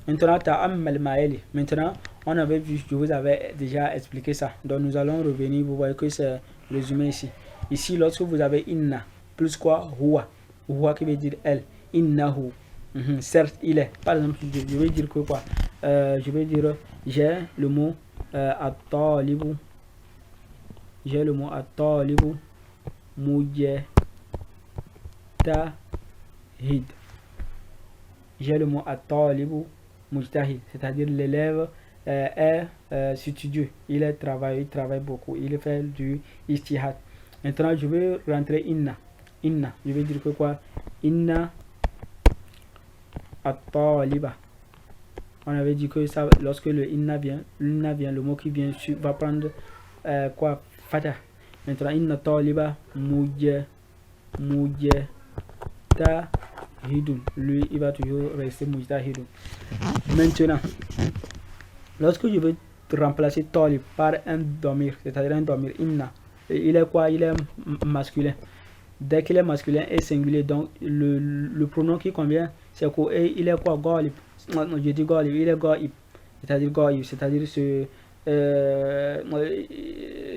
Maintenant, ta'ammal ma'eli. Maintenant, on avait vu, je vous avais déjà expliqué ça. Donc nous allons revenir, vous voyez que c'est résumé ici. Ici, lorsque vous avez inna, plus quoi, huwa. Huwa qui veut dire elle. Innahu. Certes, il est. Par exemple, je vais dire que quoi, je vais dire, j'ai le mot at-talibu. J'ai le mot at-talibu mujtahid. J'ai le mot at-talibu mujtahid, c'est-à-dire l'élève est studieux, il travaille beaucoup, il fait du ijtihad. Maintenant, je vais rentrer inna. Inna, je vais dire que quoi? Inna at-taliba. On avait dit que ça, lorsque le inna vient, le mot qui vient va prendre quoi? Fatha. Maintenant, inna taliba mujtahidun. Lui, il va toujours rester mujtahidun. Maintenant, lorsque je veux remplacer talib par un domir, c'est-à-dire un domir inna, il est quoi? Il est masculin. Dès qu'il est masculin et singulier, donc le pronom qui convient, c'est quoi? Il est quoi? Galib. Je dis galib, il est gaib. C'est-à-dire gaib, c'est-à-dire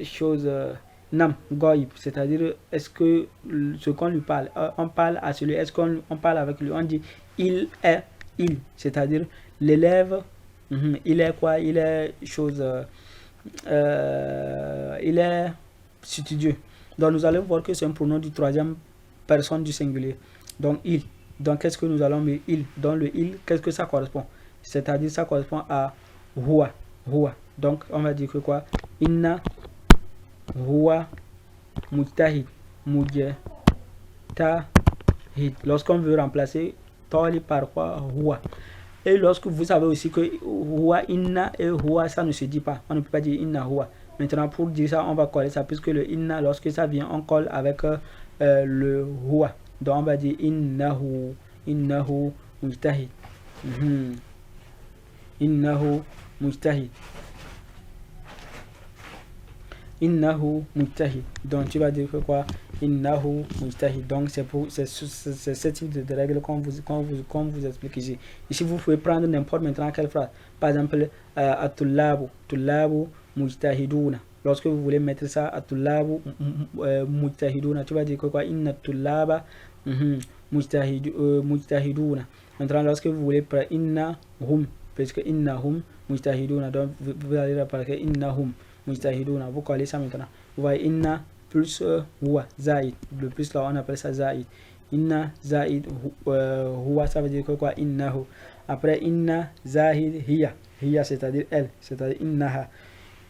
chose nam, gaib, c'est-à-dire est-ce que ce qu'on lui parle, on parle à celui, est-ce qu'on parle avec lui, on dit il est, c'est-à-dire l'élève, il est quoi? Il est chose, il est studieux. Donc nous allons voir que c'est un pronom du troisième personne du singulier. Donc il. Donc qu'est-ce que nous allons mettre? Il. Dans le il, qu'est-ce que ça correspond? C'est-à-dire ça correspond à huwa. Huwa. Donc on va dire que quoi? Inna huwa mujtahid. Mujtahid. Lorsqu'on veut remplacer tali par quoi? Huwa. Et lorsque vous savez aussi que huwa, inna et huwa, ça ne se dit pas. On ne peut pas dire inna huwa. Maintenant, pour dire ça, on va coller ça, puisque le inna, lorsque ça vient, on colle avec le huwa. Donc, on va dire innahu mujtahid. Innahu mujtahid. Innahu mujtahid. Donc, tu vas dire que quoi? Innahu mujtahid. Donc, c'est ce type de règle qu'on vous explique ici. Ici, vous pouvez prendre n'importe maintenant quelle phrase. Par exemple, at-tullabu mujtahiduna. Lorsque vous voulez mettre ça à tullabu mujtahiduna, tu vas dire que quoi? Inna tullaba mujtahiduna. Maintenant, lorsque vous voulez prendre inna hum, parce que inna hum mujtahiduna, donc vous allez rappeler inna hum mujtahiduna. Vous collez ça maintenant. Vous voyez inna plus huwa, zaid. Le plus là, on appelle ça zaid. Inna zaid huwa, ça veut dire que quoi? Innahu. Après inna zahid hiya. Hiya, c'est-à-dire elle, c'est-à-dire innaha.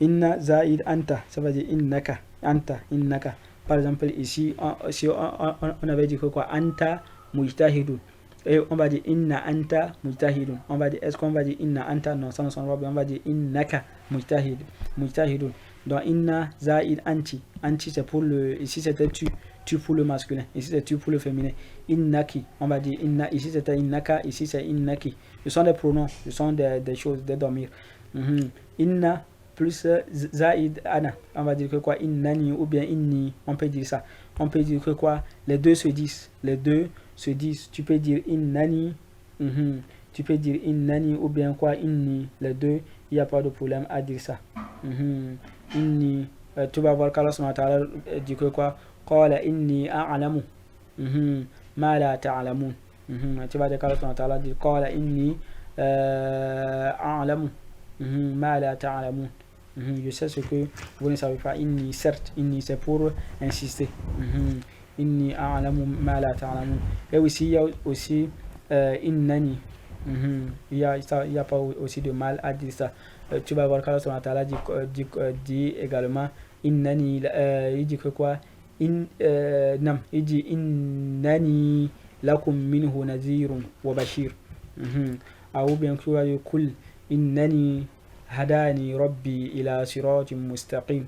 Inna zaid anta, ça veut dire innaka. Anta, innaka. Par exemple, ici, on avait dit que quoi? Anta mujtahidun. Et on va dire inna anta mujtahidun. On va dire, est-ce qu'on va dire inna anta? Non, ça ne sonne pas bien. On va dire innaka mujtahidun. Donc inna zaid anti. Anti, c'est pour le. Ici, c'était tu pour le masculin. Ici, c'est tu pour le féminin. Innaki. On va dire inna. Ici, c'était innaka. Ici, c'est innaki. Ce sont des pronoms. Ce sont des choses, des dormir. Inna plus zaid ana. On va dire que quoi? Innani ou bien inni. On peut dire ça. On peut dire que quoi? Les deux se disent. Tu peux dire innani. Tu peux dire innani ou bien quoi? Inni. Les deux, il n'y a pas de problème à dire ça. Inni. Tu vas voir qu'Allah subhanahu wa ta'ala dit que quoi? Qala inni a'lamu ma la ta'lamun. Tu vas dire qu'Allah subhanahu wa ta'ala dit qala inni a'lamu ma la ta'lamun. Je sais ce que vous ne savez pas. Inni, certes, inni c'est pour insister. Inni a'lamu ma la ta'lamun. Et aussi, il y a aussi innani. Il y a pas aussi de mal à dire ça. Tu vas voir qu'Allah subhanahu wa ta'ala dit également innani, il dit que quoi? Il dit innani lakum minhu nadhirun wa bashir. Ou bien tu vas dire kul innani hadani rabbi ila siratin mustaqim.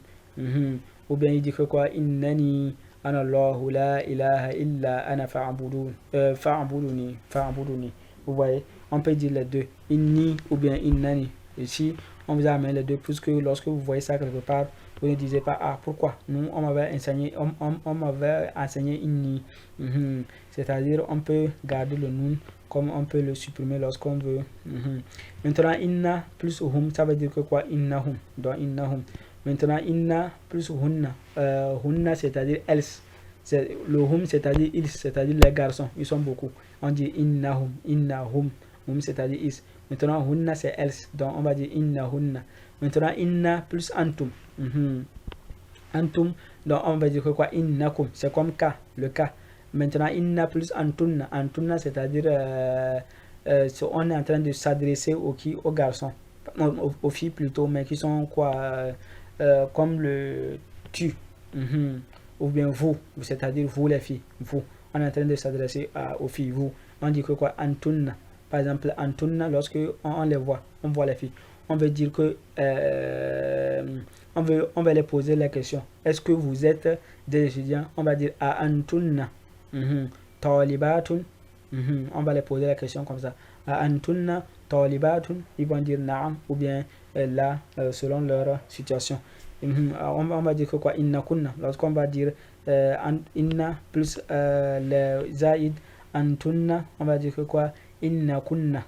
Ou bien il dit que quoi? Innani ana Allahu la ilaha illa ana fa'buduni. Vous voyez, on peut dire les deux, inni ou bien innani. Ici, on vous a amené les deux, puisque lorsque vous voyez ça quelque part, vous ne disiez pas, ah, pourquoi? Nous, on m'avait enseigné inni. C'est-à-dire, on peut garder le nun comme on peut le supprimer lorsqu'on veut. Maintenant, inna plus hum, ça veut dire que quoi? Innahum. Donc, innahum. Maintenant, inna plus hunna. Hunna, c'est-à-dire else. Le hum, c'est-à-dire ils, c'est-à-dire les garçons. Ils sont beaucoup. On dit innahum, innahum. Hum, c'est-à-dire ils. Maintenant, hunna, c'est else. Donc, on va dire innahunna. Maintenant, inna plus antum. Antum, donc on va dire que quoi? Innakum. C'est comme ka, le ka. Maintenant, inna plus antunna. Antunna, c'est-à-dire on est en train de s'adresser aux garçons, aux filles plutôt, mais qui sont quoi, comme le tu, ou bien vous, c'est-à-dire vous les filles, vous. On est en train de s'adresser aux filles, vous. On dit que quoi? Antunna. Par exemple, antunna, lorsque on les voit, on voit les filles. On veut dire que on va les poser la question. Est-ce que vous êtes des étudiants? On va dire a antunna talibatun. On va les poser la question comme ça. A antunna talibatun. Ils vont dire naam ou bien là selon leur situation. On va dire que quoi? Inna kunna. Lorsqu'on va dire inna plus le zaid antunna, on va dire que quoi? Inna kunna.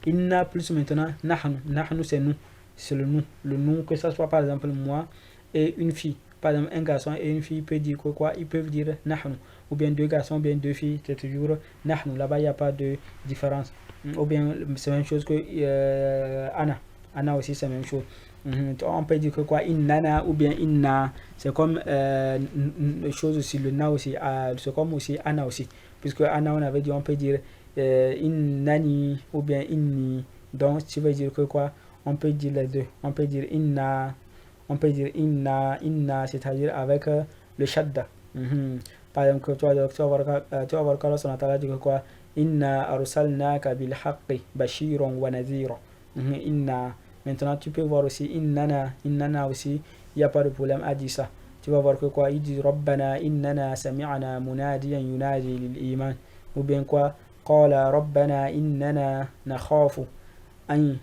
Inna plus maintenant nahnu. Nahnu c'est nous. C'est le nous, que ce soit par exemple moi et une fille. Par exemple, un garçon et une fille peuvent dire quoi? Ils peuvent dire nahnu. Ou bien deux garçons, ou bien deux filles, c'est toujours nahnu. Là-bas, il n'y a pas de différence. Ou bien, c'est la même chose que Anna. Anna aussi, c'est la même chose. On peut dire que quoi? Innana ou bien inna. C'est comme chose aussi, le na aussi. C'est comme aussi Anna aussi. Puisque Anna, on avait dit, on peut dire innani ou bien inni. Donc, tu veux dire que quoi? On peut dire les deux. On peut dire inna, c'est-à-dire avec le shadda. Par exemple, tu vas voir qu'Allah subhanahu wa ta'ala dit que quoi? Inna arsalnaka bil haqqi bashiran wa nadhira. Inna. Maintenant, tu peux voir aussi innana aussi, il n'y a pas de problème à dire ça. Tu vas voir que quoi? Il dit Rabbana innana sami'na munadiyan yunadi lil iman. Ou bien quoi? Qala Rabbana innana nakhafu أن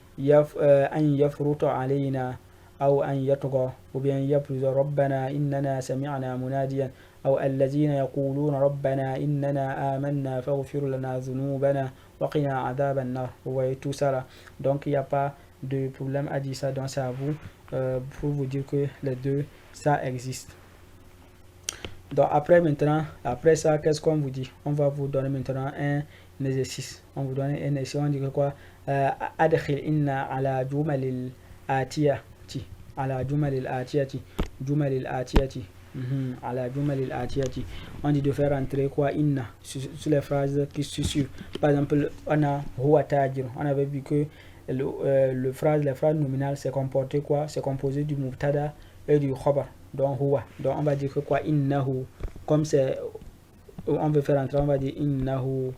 يفرط علينا أو أن يطغى وبأن يبرز ربنا إننا سمعنا مناديا أو الذين يقولون ربنا إننا آمنا فاغفر لنا ذنوبنا وقنا عذاب النار. Vous voyez tout ça là. Donc il n'y a pas de problème à dire ça. Donc c'est à vous pour vous dire que les deux ça existe. Donc après ça, qu'est-ce qu'on vous dit? On va vous donner maintenant un exercice. On vous donne un exercice. On dit que quoi? أدخل إن على جمل الآتية على جمل الآتية جمل الآتية على جمل الآتية. On dit de faire entrer quoi? Inna sur les phrases qui se suivent. Par exemple, on a huwa tajir. On avait vu que les phrases nominales c'est comporté quoi? C'est composé du mubtada et du khabar. Donc huwa. Donc on va dire que quoi? Innahu. Comme c'est on veut faire entrer, on va dire innahu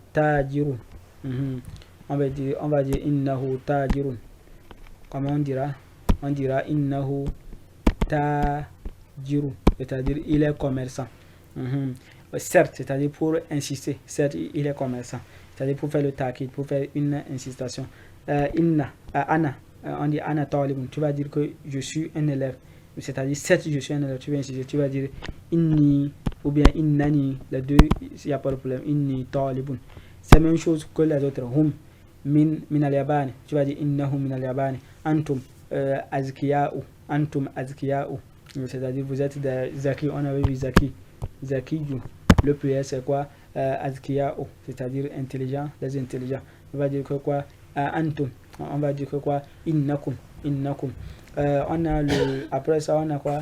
tajirun. On va dire innahu tajirun. Comment on dira? On dira innahu tajirun, c'est-à-dire il est commerçant. Certes, c'est-à-dire pour insister, certes il est commerçant, c'est-à-dire pour faire le ta'kid, pour faire une incitation. Ana, on dit ana talibun, tu vas dire que je suis un élève, c'est-à-dire certes je suis un élève, tu vas insister, tu vas dire inni ou bien innani, les deux, il n'y a pas de problème. Inni talibun. C'est la même chose que les autres. Hum min al-yabani. Tu vas dire innahum min al-yabani. Antum azkiya'u. Antum azkiya'u. C'est-à-dire vous êtes des zaki. On avait vu zaki. Zakiju. Le pluriel c'est quoi? Azkiya'u. C'est-à-dire intelligent, les intelligents. On va dire que quoi? Antum. On va dire que quoi? Innakum. On a après ça on a quoi?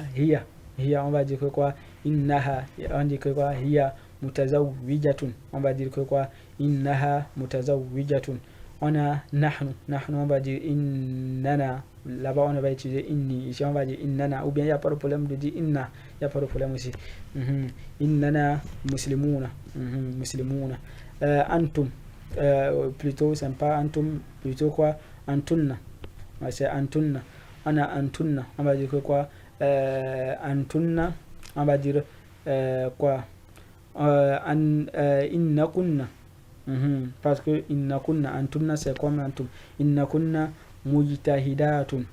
Hiya, on va dire que quoi? Innaha, on dit que quoi? Hiya mutazawwijatun. On va dire que quoi? Innaha mutazawwijatun. On a nahnu, on va dire innana. Là-bas on va utiliser inni. Ici on va dire innana. Ou bien il n'y a pas de problème de dire inna. Il n'y a pas de problème aussi. Innana muslimuna. Antum. Plutôt sympa. Antum plutôt quoi? Antunna. C'est antunna. On a antunna. On va dire que quoi? Antunna. On va dire quoi? Innakunna. Parce que inna kunna, antumna c'est comme antum. Inna kunna mujtahidatun.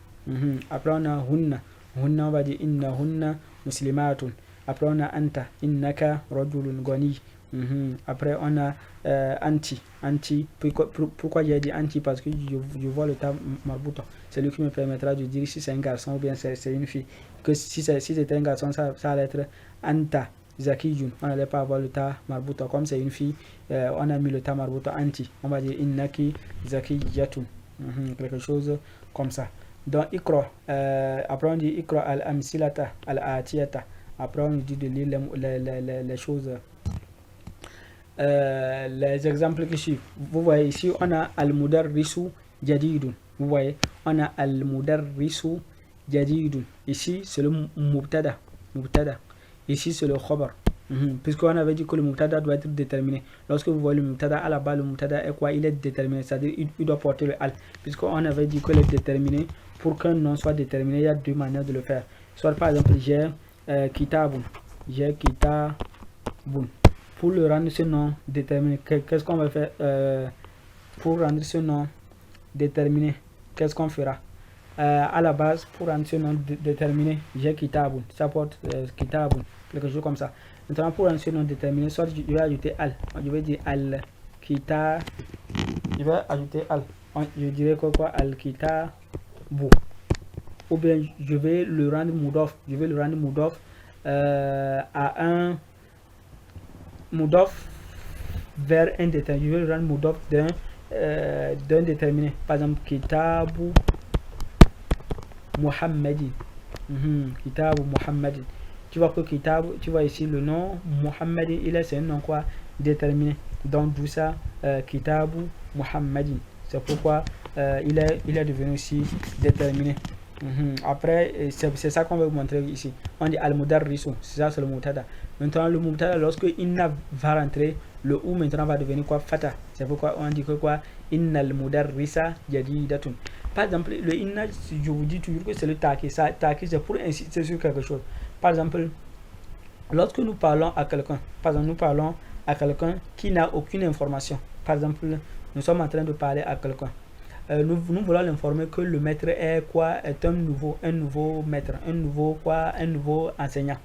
Après on a hunna. Hunna on va dire inna hunna muslimatun. Après on a anta, innaka rajulun ghani. Après on a anti. Anti. Pourquoi j'ai dit anti? Parce que je vois le tas marbuta. C'est lui qui me permettra de dire si c'est un garçon ou bien c'est une fille. Que si c'était un garçon, ça allait être anta zakiyun. On n'allait pas avoir le tas marbuta. Comme c'est une fille, on a mis le tas marbuta anti. On va dire innaki zakiyatun. Quelque chose comme ça. Donc ikra, après on dit ikra al-amsilata al-atiyata. Après on dit de lire les choses, les exemples qui suivent. Vous voyez ici on a al-mudarrisu jadidun. Vous voyez, on a al-mudarrisu jadidun. Ici c'est le mubtada. Ici c'est le khabar. Puisqu'on avait dit que le mubtada doit être déterminé. Lorsque vous voyez le mubtada à la base, le mubtada est quoi? Il est déterminé, c'est-à-dire il doit porter le al. Puisqu'on avait dit qu'il est déterminé, pour qu'un nom soit déterminé, il y a deux manières de le faire. Soit par exemple, j'ai kitabun. J'ai kitabun. Pour le rendre ce nom déterminé, qu'est-ce qu'on va faire? Pour rendre ce nom déterminé, qu'est-ce qu'on fera? À la base, pour rendre ce nom déterminé, j'ai kitabun. Ça porte kitabun, quelque chose comme ça. Maintenant, pour rendre ce nom déterminé, soit je vais ajouter al. Je vais dire al kitab. Je vais ajouter al. Je dirais quoi? Al kitabu. Ou bien je vais le rendre mudof. Je vais le rendre mudof à un mudof vers un déterminé. Je vais le rendre mudof d'un déterminé. Par exemple, kitabu Muhammadin. Kitabu Muhammadin. Tu vois que kitab, tu vois ici le nom Muhammadin, c'est un nom quoi? Déterminé. Donc d'où ça kitabu Muhammadin. C'est pourquoi il est devenu aussi déterminé. Après, c'est ça qu'on va vous montrer ici. On dit al-mudarrisu, c'est ça, c'est le mubtada. Maintenant, le mubtada, lorsque inna va rentrer, le ou maintenant va devenir quoi? Fata. C'est pourquoi on dit que quoi? Innal mudarrisa jadidatun. Par exemple, le inna, je vous dis toujours que c'est le taki. Ça, taki, c'est pour insister sur quelque chose. Par exemple, lorsque nous parlons à quelqu'un, qui n'a aucune information. Par exemple, nous sommes en train de parler à quelqu'un. Nous voulons l'informer que le maître est quoi? Est un nouveau maître, un nouveau enseignant.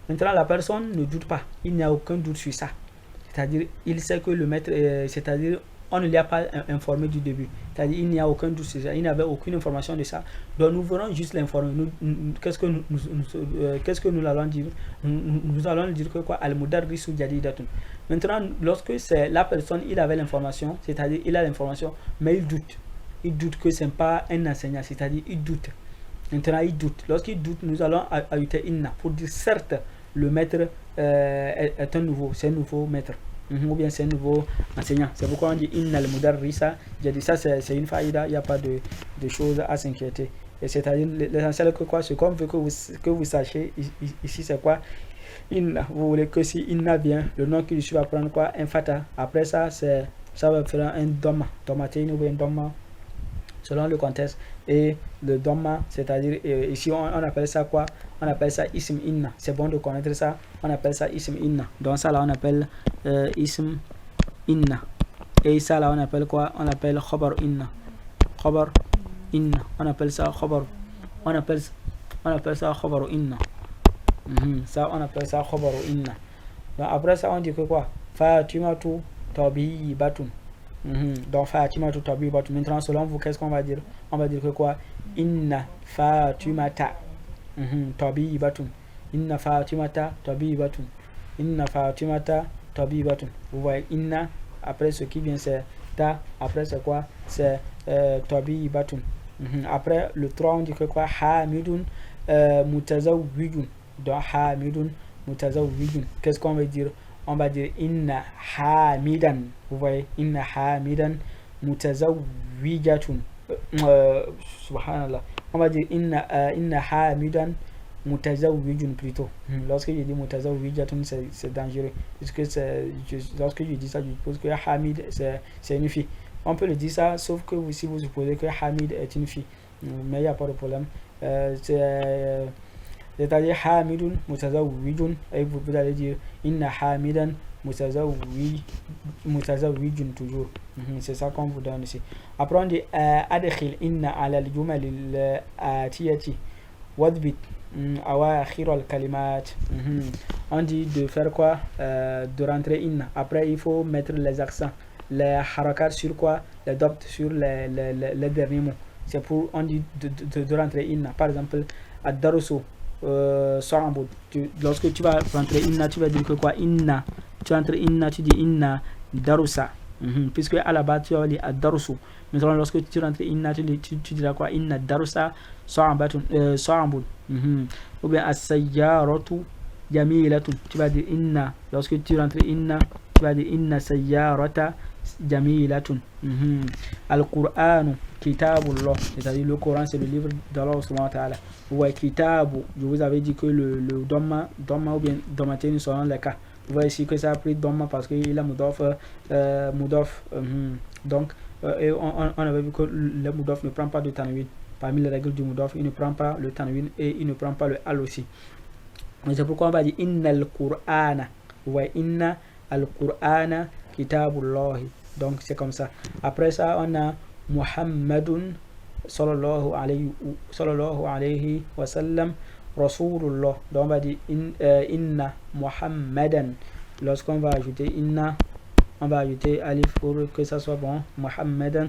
Maintenant, la personne ne doute pas. Il n'y a aucun doute sur ça. C'est-à-dire, il sait que le maître, c'est-à-dire, on ne l'a pas informé du début. C'est-à-dire, il n'y a aucun doute sur ça. Il n'avait aucune information de ça. Donc, nous voulons juste l'informer. Qu'est-ce que nous allons dire? Nous allons dire que quoi? Al-mudarrisu jadidatun. Maintenant, lorsque c'est la personne, il avait l'information, c'est-à-dire, il a l'information, mais il doute. Il doute que ce n'est pas un enseignant, c'est-à-dire, il doute. Maintenant, il doute. Lorsqu'il doute, nous allons ajouter inna pour dire certes, le maître est un nouveau maître. Ou bien c'est un nouveau enseignant. C'est pourquoi on dit inna al-mudarrisa. J'ai dit ça, c'est une faïda, il n'y a pas de choses à s'inquiéter. Et c'est-à-dire, l'essentiel que quoi, ce qu'on veut que vous sachiez ici, c'est quoi? Inna. Vous voulez que si inna vient, le nom qui suit va prendre quoi? Un fata. Après ça, ça va faire un doma. Domatein ou un doma, selon le contexte. Et le doma, c'est-à-dire ici on appelle ça quoi? On appelle ça ism inna. C'est bon de connaître ça. On appelle ça ism inna. Donc ça là on appelle ism inna. Et ça là on appelle quoi? On appelle khabar inna. Khabar inna. On appelle ça khabar. On appelle ça khabar inna. Ça on appelle ça khabar inna. Donc après ça on dit que quoi? Fatimatu tabibatun. Donc Fatimatu tabibatun. Maintenant selon vous qu'est-ce qu'on va dire? On va dire que quoi? Inna Fatimata tabibatun. Inna Fatimata tabibatun. Inna Fatimata tabibatun. Vous voyez inna, après ce qui vient c'est ta, après c'est quoi? C'est tabibatun. Après le 3 on dit que quoi? Hamidun mutazawwijun. Donc Hamidun mutazawwijun. Qu'est-ce qu'on va dire? On va dire inna hamidan. Vous voyez, inna hamidan mutazawwijatun. Subhanallah. On va dire inna hamidan mutazawwijun plutôt. Lorsque je dis mutazawwijatun, c'est dangereux. Puisque lorsque je dis ça, je suppose que Hamid c'est une fille. On peut le dire ça, sauf que si vous supposez que Hamid est une fille. Mais il n'y a pas de problème. C'est-à-dire Hamidun mutazawwijun. Et vous allez dire inna hamidan mutazawijun toujours. C'est ça qu'on vous donne ici. Après on dit adkhil inna ala al-jumal al-atiyati wadbit awakhir al-kalimat. On dit de faire quoi, de rentrer inna. Après il faut mettre les accents, les harakat sur quoi, les dopt sur les derniers mots. C'est pour, on dit de rentrer inna. Par exemple, ad-darusu sa'bud. Lorsque tu vas rentrer inna, tu vas dire que quoi, inna. Tu entres inna, tu dis inna darusa. Puisque à la base tu as dit ad-darusu. Maintenant lorsque tu rentres inna, tu diras quoi, inna darusa sa'bud. Ou bien as-sayyaratu jamilatun. Tu vas dire inna. Lorsque tu rentres inna, tu vas dire inna sayyarata jamilatun. Al-Qur'anu kitabullah, c'est-à-dire le Coran c'est le livre d'Allah subhanahu wa ta'ala. Ouais, kitabu, je vous avais dit que le dhamma ou bien dhammatain selon les cas. Vous voyez ici que ça a pris dhamma parce qu'il a mudaf. Donc et on avait vu que le mudaf ne prend pas de tanwin. Parmi les règles du mudaf, il ne prend pas le tanwin et il ne prend pas le al aussi. Mais c'est pourquoi on va dire inna al-Qur'ana. Ouais, inna al-Qur'ana kitabullahi. Donc c'est comme ça. Après ça, on a Muhammadun sallallahu alayhi wa sallam Rasulullah. Donc on va dire inna Muhammadan. Lorsqu'on va ajouter inna, on va ajouter alif pour que ça soit bon. Muhammadan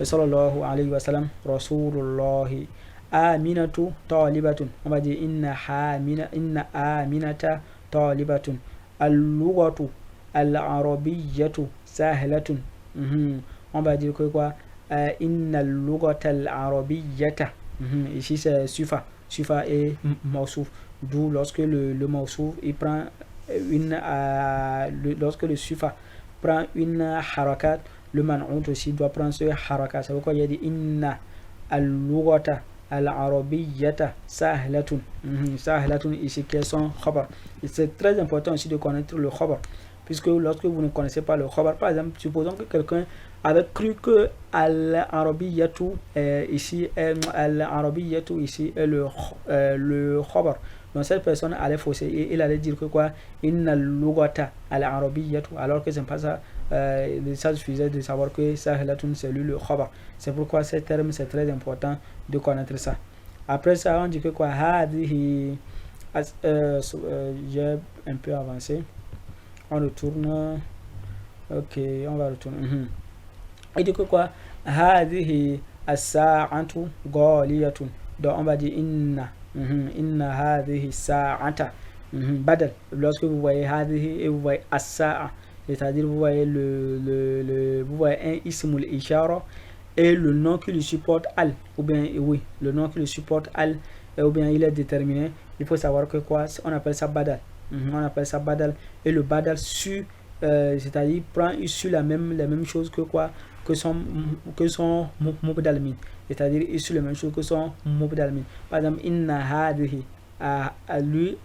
sallallahu alayhi wa sallam Rasulullah. Aminatu talibatun. On va dire inna aminata talibatun. Al-lughatu al-arabiyyatu sahlatun. On va dire que quoi, inna al-lughata al-arabiyyata. Ici c'est sufa est mawsouf, d'où lorsque le mawsouf il prend une lorsque le sufa prend une harakat, le man'out aussi doit prendre ce harakat. C'est pourquoi il a dit inna al-lughata al-arabiyyata sahlatun. Sahlatun ici qui est son khabar. C'est très important aussi de connaître le khabar, puisque lorsque vous ne connaissez pas le khabar, par exemple, supposons que quelqu'un avait cru que al-arabiyyatu ici est le khabar. Donc cette personne allait fausser et il allait dire que quoi, inna al-lughata al-arabiyyatu, alors que c'est pas ça. Ça suffisait de savoir que sahlatun c'est lui le khabar. C'est pourquoi ce terme c'est très important de connaître ça. Après ça on dit que quoi, hadihi j'ai un peu avancé. On retourne. Ok, on va retourner. Il dit que quoi, hadihi as-sa'atu ghaliyatun. Donc on va dire inna hadihi sa'ata badal. Lorsque vous voyez hadihi et vous voyez as-sa'a, c'est-à-dire vous voyez vous voyez un ismul ishara et le nom qui le supporte al, ou bien oui, le nom qui le supporte al, ou bien il est déterminé. Il faut savoir que quoi, on appelle ça badal. On appelle ça badal, et le badal c'est-à-dire prend issu les mêmes choses que quoi, que son mubdal min, c'est-à-dire issu les mêmes choses que son mubdal min. Par exemple, inna hadihi, lui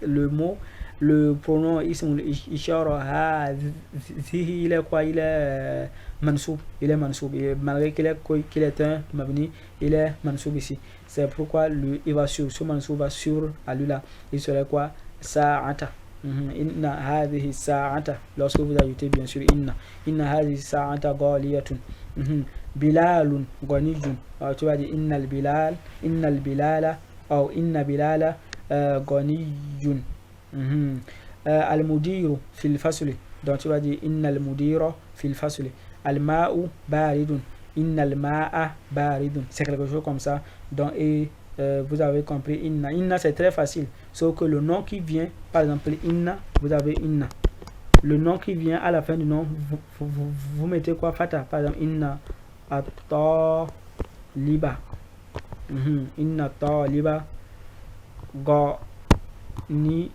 le mot, le pronom ismul ishara hadihi, il est quoi, il est mansoub, malgré qu'il est un mabni, il est mansoub ici. C'est pourquoi il va sur ce mansoub va sur à lui là, il serait quoi, sa'ata. Inna hadhihi sa'ata, lorsque vous ajoutez bien sûr inna hadhihi sa'ata ghaliyatun. Bilalun ghaniyun, tu vas dire inna al-bilala ou inna bilala ghaniyun. Al-mudiru fil fasli, donc tu vas dire inna al-mudira fil fasli. Al-ma'u baridun, inna al-ma'a baridun. C'est quelque chose comme ça. Donc vous avez compris, inna c'est très facile, sauf que le nom qui vient, par exemple inna, vous avez inna, le nom qui vient à la fin du nom, vous mettez quoi, fata. Par exemple inna at-taliba, inna taliba ghaniyun,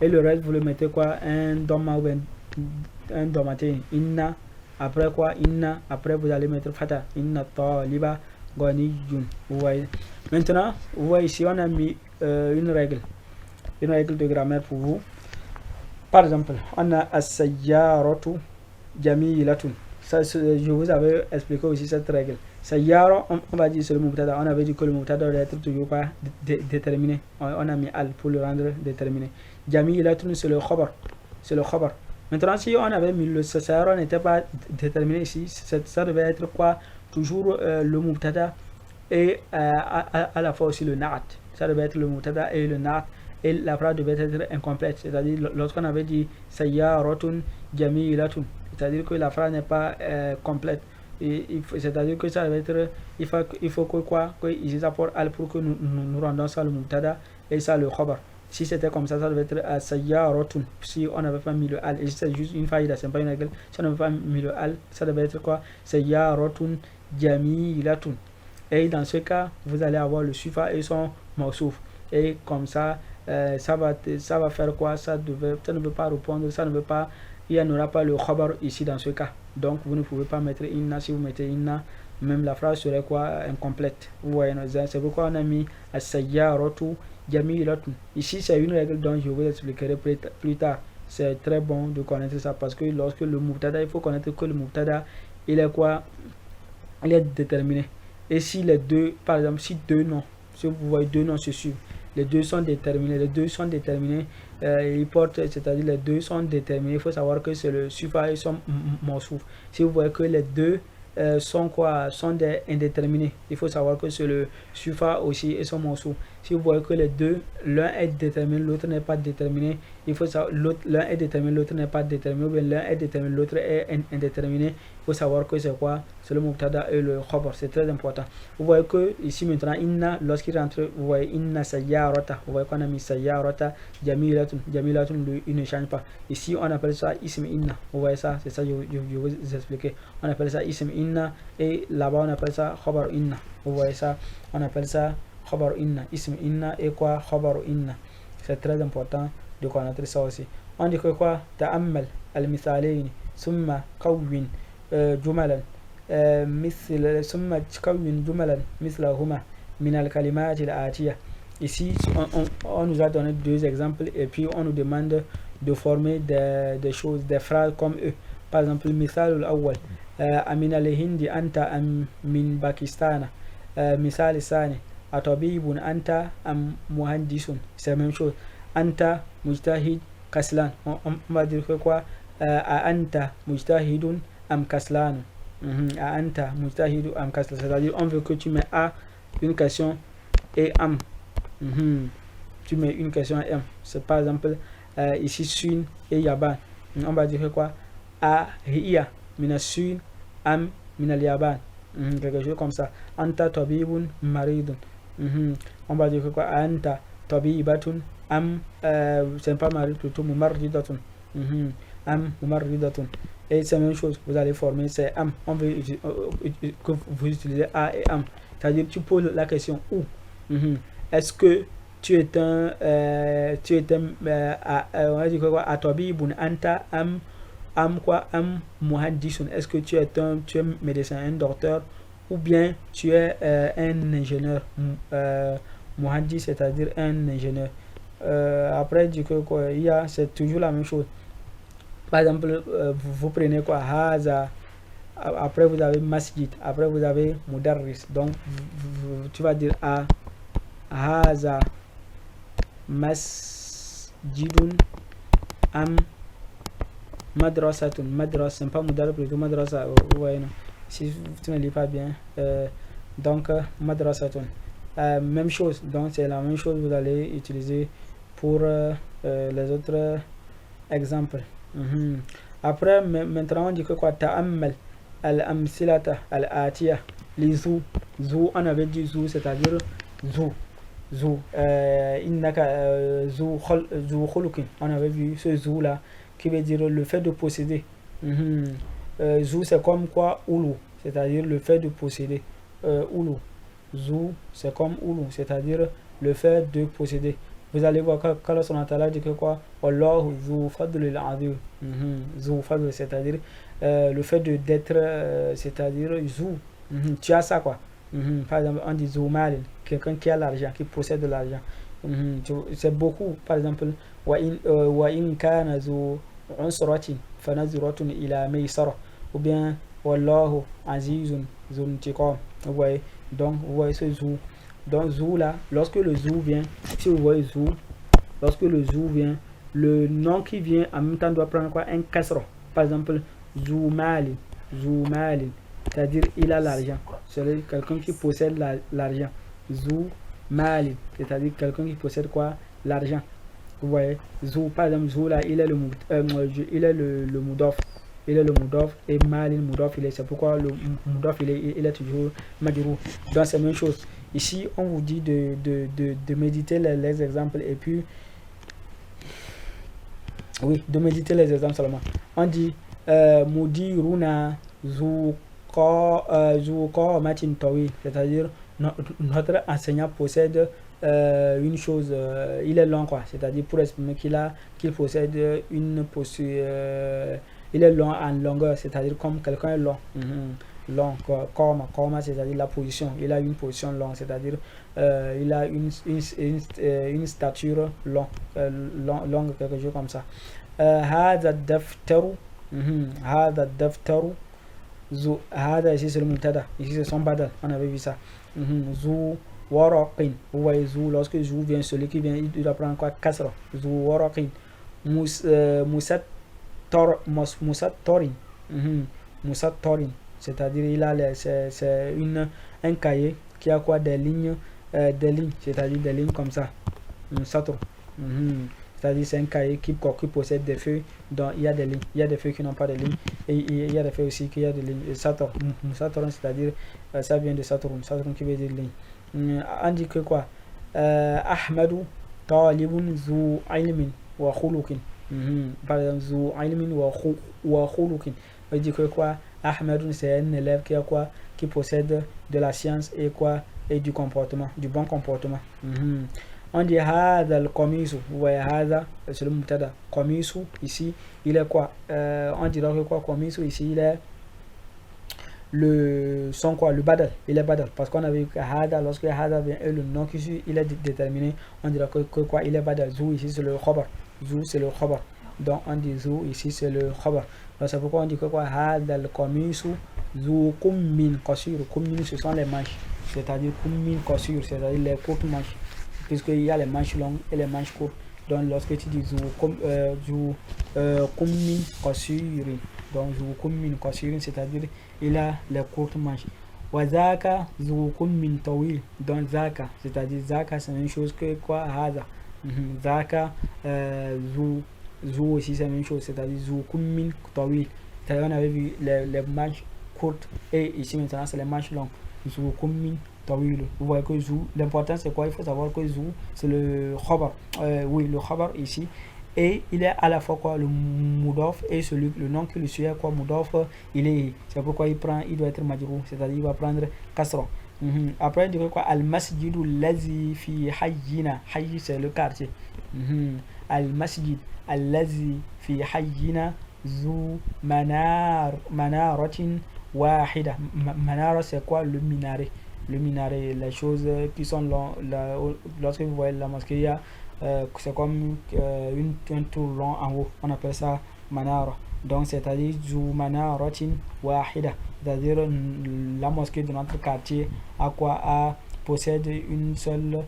et le reste vous le mettez quoi, un dhamma ou un dhammatain, inna, après quoi, inna, après vous allez mettre fata, inna taliba ghaniyun. Vous voyez. Maintenant, vous voyez ici, on a mis une règle de grammaire pour vous. Par exemple, on a as-sayyaratu jamilatun. Ça, je vous avais expliqué aussi cette règle. Sayyara, on va dire c'est le mubtada. On avait dit que le mubtada doit être toujours pas déterminé. On a mis al pour le rendre déterminé. Jamilatun, c'est le khabar. C'est le khabar. Maintenant, si on avait mis le Sayara n'était pas déterminé ici, ça devait être quoi? Toujours le mubtada et à la fois aussi le na'at. Ça devait être le mubtada et le na'at. Et la phrase devait être incomplète. C'est-à-dire, lorsqu'on avait dit Sayyaratun Jamilatun, c'est-à-dire que la phrase n'est pas complète. C'est-à-dire que ça devait être, il faut que quoi? Qu'ils apportent al pour que nous rendons ça le mubtada et ça le khabar. Si c'était comme ça devait être Sayyaratun. Si on n'avait pas mis le al, et c'est juste une faïda, c'est pas une règle. Si on n'avait pas mis le al, ça devait être quoi? Sayyaratun Jamilatun. Et dans ce cas, vous allez avoir le sufa et son mawsouf. Et comme ça, ça va faire quoi? Ça ne veut pas répondre, ça ne veut pas, il n'y en aura pas le khabar ici dans ce cas. Donc vous ne pouvez pas mettre inna. Si vous mettez inna, même la phrase serait quoi? Incomplète. Vous voyez, c'est pourquoi on a mis as-sayyaratu jamilatun. Ici, c'est une règle dont je vous expliquerai plus tard. C'est très bon de connaître ça parce que lorsque le mubtada, il faut connaître que le mubtada, il est quoi? Il est déterminé. Et si les deux, par exemple, si deux noms, si vous voyez deux noms se suivent, les deux sont déterminés, ils portent, c'est-à-dire les deux sont déterminés, il faut savoir que c'est le sufa et son mawsouf. Si vous voyez que les deux sont quoi? Sont des indéterminés, il faut savoir que c'est le sufa aussi et son mawsouf. Si vous voyez que les deux, l'un est déterminé, l'autre n'est pas déterminé, il faut savoir l'un est déterminé, l'autre n'est pas déterminé, ou bien l'un est déterminé, l'autre est indéterminé, il faut savoir que c'est quoi? C'est le mubtada et le khabar, c'est très important. Vous voyez que ici maintenant inna, lorsqu'il rentre, vous voyez inna sayyarata, vous voyez qu'on a mis sayyarata jamilatun, il ne change pas. Ici on appelle ça ism inna, vous voyez ça, c'est ça je vais vous expliquer. On appelle ça ism inna et là-bas on appelle ça khabar inna, vous voyez ça, on appelle ça khabar inna, ism inna et quoi? Khabar inna. C'est très important de connaître ça aussi. On dit que quoi? Ta'ammal al-mithalayn summa qawwin jumalan مثل ثم تكون جملا مثلهما من الكلمات الآتية. Ici, on nous a donné deux exemples et puis on nous demande de former des choses, des phrases comme eux. Par exemple, المثال الأول أمن الهند أنت أم من باكستان. مثال الثاني أطبيب أنت أم مهندس. C'est la même chose. أنت مجتهد كسلان. On va dire que quoi? أنت مجتهد أم كسلان. Anta mujtahidu am kasla, c'est-à-dire on veut que tu mets a une question et am. Tu mets une question et am. C'est par exemple ici sun et yaban. On va dire quoi? A hiya mina sun am mina yaban. Quelque chose comme ça. Anta tabibun maridun. On va dire quoi? Anta tabibatun am c'est pas marid plutôt mumarridatun. Am mumarridatun. Et c'est la même chose, vous allez former, c'est am. On veut que vous utilisez a et am. C'est-à-dire tu poses la question où. Est-ce que tu es un on va dire quoi? Atabibun anta am quoi? Am muhaddisun. Est-ce que tu es médecin, un docteur, ou bien tu es un ingénieur, muhaddis, c'est-à-dire un ingénieur. Après du coup quoi, c'est toujours la même chose. Par exemple, vous prenez quoi? Haza. Après vous avez masjid. Après vous avez mudarris. Donc tu vas dire a haza masjidun am madrasatun. Madras, c'est pas mudarris plutôt madrasa. Vous voyez non? Si tu ne lis pas bien. Donc madrasatun. Même chose. Donc c'est la même chose. Vous allez utiliser pour les autres exemples. Après maintenant on dit que quoi? Ta'ammal al-amsilata al-atiya. Les zou, on avait dit zou, c'est-à-dire zou innaka zou khulukin. On avait vu ce zou là qui veut dire le fait de posséder. Zou c'est comme quoi? Oulou, c'est-à-dire le fait de posséder. Oulou, zou c'est comme oulou, c'est-à-dire le fait de posséder. Vous allez voir qu'Allah subhanahu wa ta'ala dit que quoi? Wallahu zu fadlil azim. Zu fadl, c'est-à-dire le fait d'être, c'est-à-dire zou. Tu as ça quoi. Par exemple, on dit zu malin, quelqu'un qui a l'argent, qui possède de l'argent. C'est beaucoup. Par exemple, wa in kana zu usratin fanazratun ila maysara. Ou bien wallahu azizun zu intiqam. Vous voyez? Donc vous voyez ce zou. Donc zou là, lorsque le zou vient, si vous voyez zou, lorsque le zou vient, le nom qui vient en même temps doit prendre quoi? Un kasra. Par exemple, Zoumalin, Zoumalin, c'est-à-dire il a l'argent. C'est quelqu'un qui possède l'argent. Zoumalin, c'est-à-dire quelqu'un qui possède quoi? L'argent. Vous voyez, Zou, par exemple, Zou là, il est le Moudof. Il est le Moudof et Malin Moudof, c'est pourquoi le Moudof il est toujours Majrou. Donc c'est la même chose. Ici, on vous dit de méditer les exemples et puis, oui, de méditer les exemples seulement. On dit Mudiruna Zou Matin Tawi, c'est-à-dire notre enseignant possède une chose, il est long quoi, c'est-à-dire pour exprimer qu'il possède une posture, il est long en longueur, c'est-à-dire comme quelqu'un est long. Long, Korma, c'est-à-dire la position, il a une position longue, c'est-à-dire il a une stature longue, quelque chose comme ça. هذا الدفتر هذا الدفتر هذا ici c'est le mutada, ici c'est son badal, on avait vu ça. Zu waraqin, vous voyez Zu, lorsque Zu vient, celui qui vient, il doit prendre quoi? Kasra. Zu waraqin. Musat torin, Musat torin, c'est-à-dire il a c'est un cahier qui a quoi? Des lignes, c'est-à-dire des lignes comme ça. Musatro. C'est-à-dire c'est un cahier qui possède des feuilles dont il y a des lignes. Il y a des feuilles qui n'ont pas de lignes et il y a des feuilles aussi qui ont des lignes. Sator, c'est-à-dire ça vient de Saturn qui veut dire ligne. On dit que quoi? Ahmadu talibun zu ilmin wa khuluqin. Par exemple, zu ilmin wa khuluqin. On dit que quoi? Ahmadu c'est un élève qui a quoi? Qui possède de la science et quoi? Et du comportement, du bon comportement. On dit hada al-qamisu, vous voyez hada, c'est le mutada. Qamisu, ici, il est quoi? On dira que quoi? Qamisu, ici, il est le son quoi? Le badal, il est badal. Parce qu'on avait vu que hada, lorsque hada vient et le nom qui suit, il est déterminé. On dira que quoi? Il est badal. Zou, ici, c'est le khabar. Zou, c'est le khabar. Donc, on dit zou, ici, c'est le khabar. Donc, c'est pourquoi on dit que quoi? Hada al-qamisu, zou kummin qasir. Kummin, ce sont les manches. C'est-à-dire kummin qasir, c'est-à-dire les courtes manches. Puisqu'il y a les manches longues et les manches courtes. Donc lorsque tu dis kummin qasirin, donc kummin qasirin, c'est-à-dire il a les courtes manches. Wa zaka kummin tawil, donc zaka, c'est-à-dire zaka c'est la même chose que quoi? Hada. Zaka aussi c'est la même chose, c'est-à-dire kummin tawil. On avait vu les manches courtes et ici maintenant c'est les manches longues. Kummin. Vous voyez que Zou, l'important c'est quoi? Il faut savoir que Zou c'est le khabar, oui, le khabar ici, et il est à la fois quoi? Le Moudof et le nom qui le suit quoi? Moudof, c'est pourquoi il doit être majrou, c'est-à-dire il va prendre kasra. Après il dit quoi? Al-masjidu lazi fi hayyina, hayy c'est le quartier. Al-masjid allazi fi hayyina Zou manaratin wahida. Manara c'est quoi? Le minaret. Le minaret, les choses qui sont lorsque vous voyez la mosquée, c'est comme un tour long en haut, on appelle ça manara. Donc c'est-à-dire zu manaratin wahida, c'est-à-dire la mosquée de notre quartier possède une seule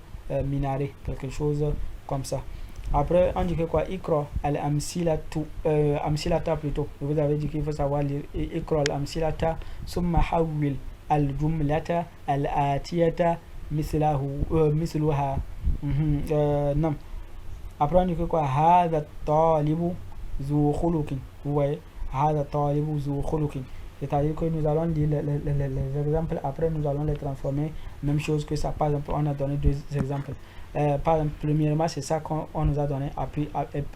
minaret, quelque chose comme ça. Après on dit que quoi? Ikra al-amsilata plutôt, vous avez dit qu'il faut savoir lire Ikra al-amsilata summa hawwil الجملة الآتية مثلها. Non. Après on dit que quoi? هذا الطالب ذو خلق. Vous voyez? هذا الطالب ذو خلق. C'est-à-dire que nous allons lire les exemples, après nous allons les transformer. Même chose que ça. Par exemple, on a donné deux exemples. Par exemple, premièrement, c'est ça qu'on nous a donné.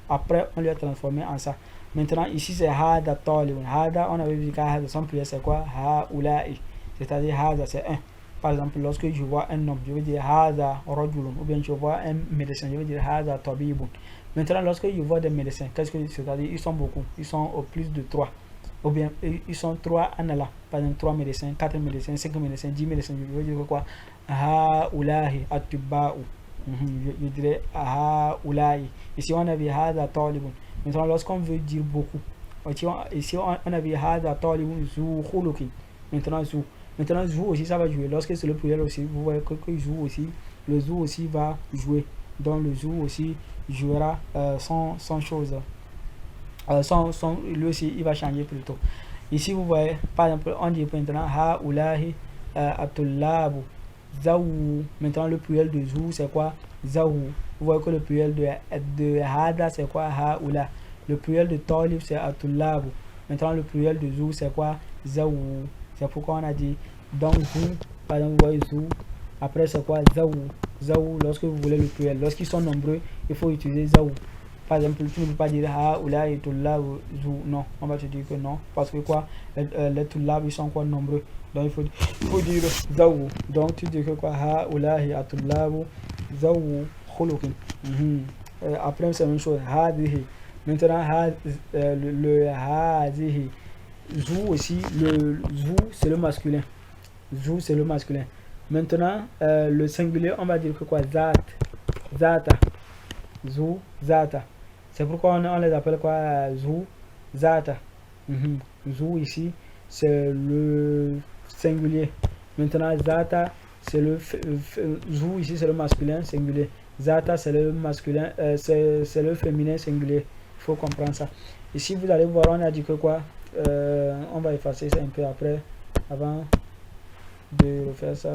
Après, on lui a transformé en ça. Maintenant, ici, c'est hada talib. Hada, on avait vu que hada, son pluriel, c'est quoi? Haula'i. C'est-à-dire hada c'est un. Par exemple, lorsque je vois un homme, je vais dire hada rajulun, ou bien je vois un médecin, je vais dire hada tabibun. Maintenant, lorsque je vois des médecins, qu'est-ce que c'est-à-dire? Ils sont beaucoup, ils sont au plus de 3, ou bien ils sont 3 en Allah. Par exemple, 3 médecins, 4 médecins, 5 médecins, 10 médecins, je vais dire quoi? Haulahi atiba'u. Je dirais haulahi. Ici on a vu hada talibun. Maintenant, lorsqu'on veut dire beaucoup, ici on a vu hada talibun zu khuluqin. Maintenant, zou aussi, ça va jouer. Lorsque c'est le pluriel aussi, vous voyez que zou aussi, le zou aussi va jouer. Donc, le zou aussi jouera sans chose. Lui aussi, il va changer plutôt. Ici, vous voyez, par exemple, on dit maintenant ha ulahi atullabu zawu. Maintenant, le pluriel de zou, c'est quoi? Zawu. Vous voyez que le pluriel de hada, c'est quoi? Ha ula. Le pluriel de talib, c'est atullabu. Maintenant, le pluriel de zou, c'est quoi? Zawu. C'est pourquoi on a dit donc zou. Par exemple, vous voyez zou. Après, c'est quoi? Zawu. Zawu, lorsque vous voulez le pluriel. Lorsqu'ils sont nombreux, il faut utiliser zawu. Par exemple, tu ne peux pas dire ha ou là et tout là ou zou. Non, on va te dire que non. Parce que quoi? Les tout là, ils sont quoi nombreux. Donc il faut dire zawu. Donc tu dis que quoi? Ha ou là et tout là ou zawu khulukin. Après, c'est la même chose. Hadihi. Maintenant, le hadihi. Zou aussi, le zou c'est le masculin. Zou c'est le masculin. Maintenant, le singulier, on va dire que quoi? Zat. Zata. Zou, zata. C'est pourquoi on les appelle quoi? Zou, zata. Zou ici, c'est le singulier. Maintenant, zata, c'est le zou ici, c'est le masculin singulier. Zata, c'est le masculin, c'est le féminin singulier. Il faut comprendre ça. Ici, vous allez voir, on a dit que quoi? On va effacer ça un peu après, avant de refaire ça.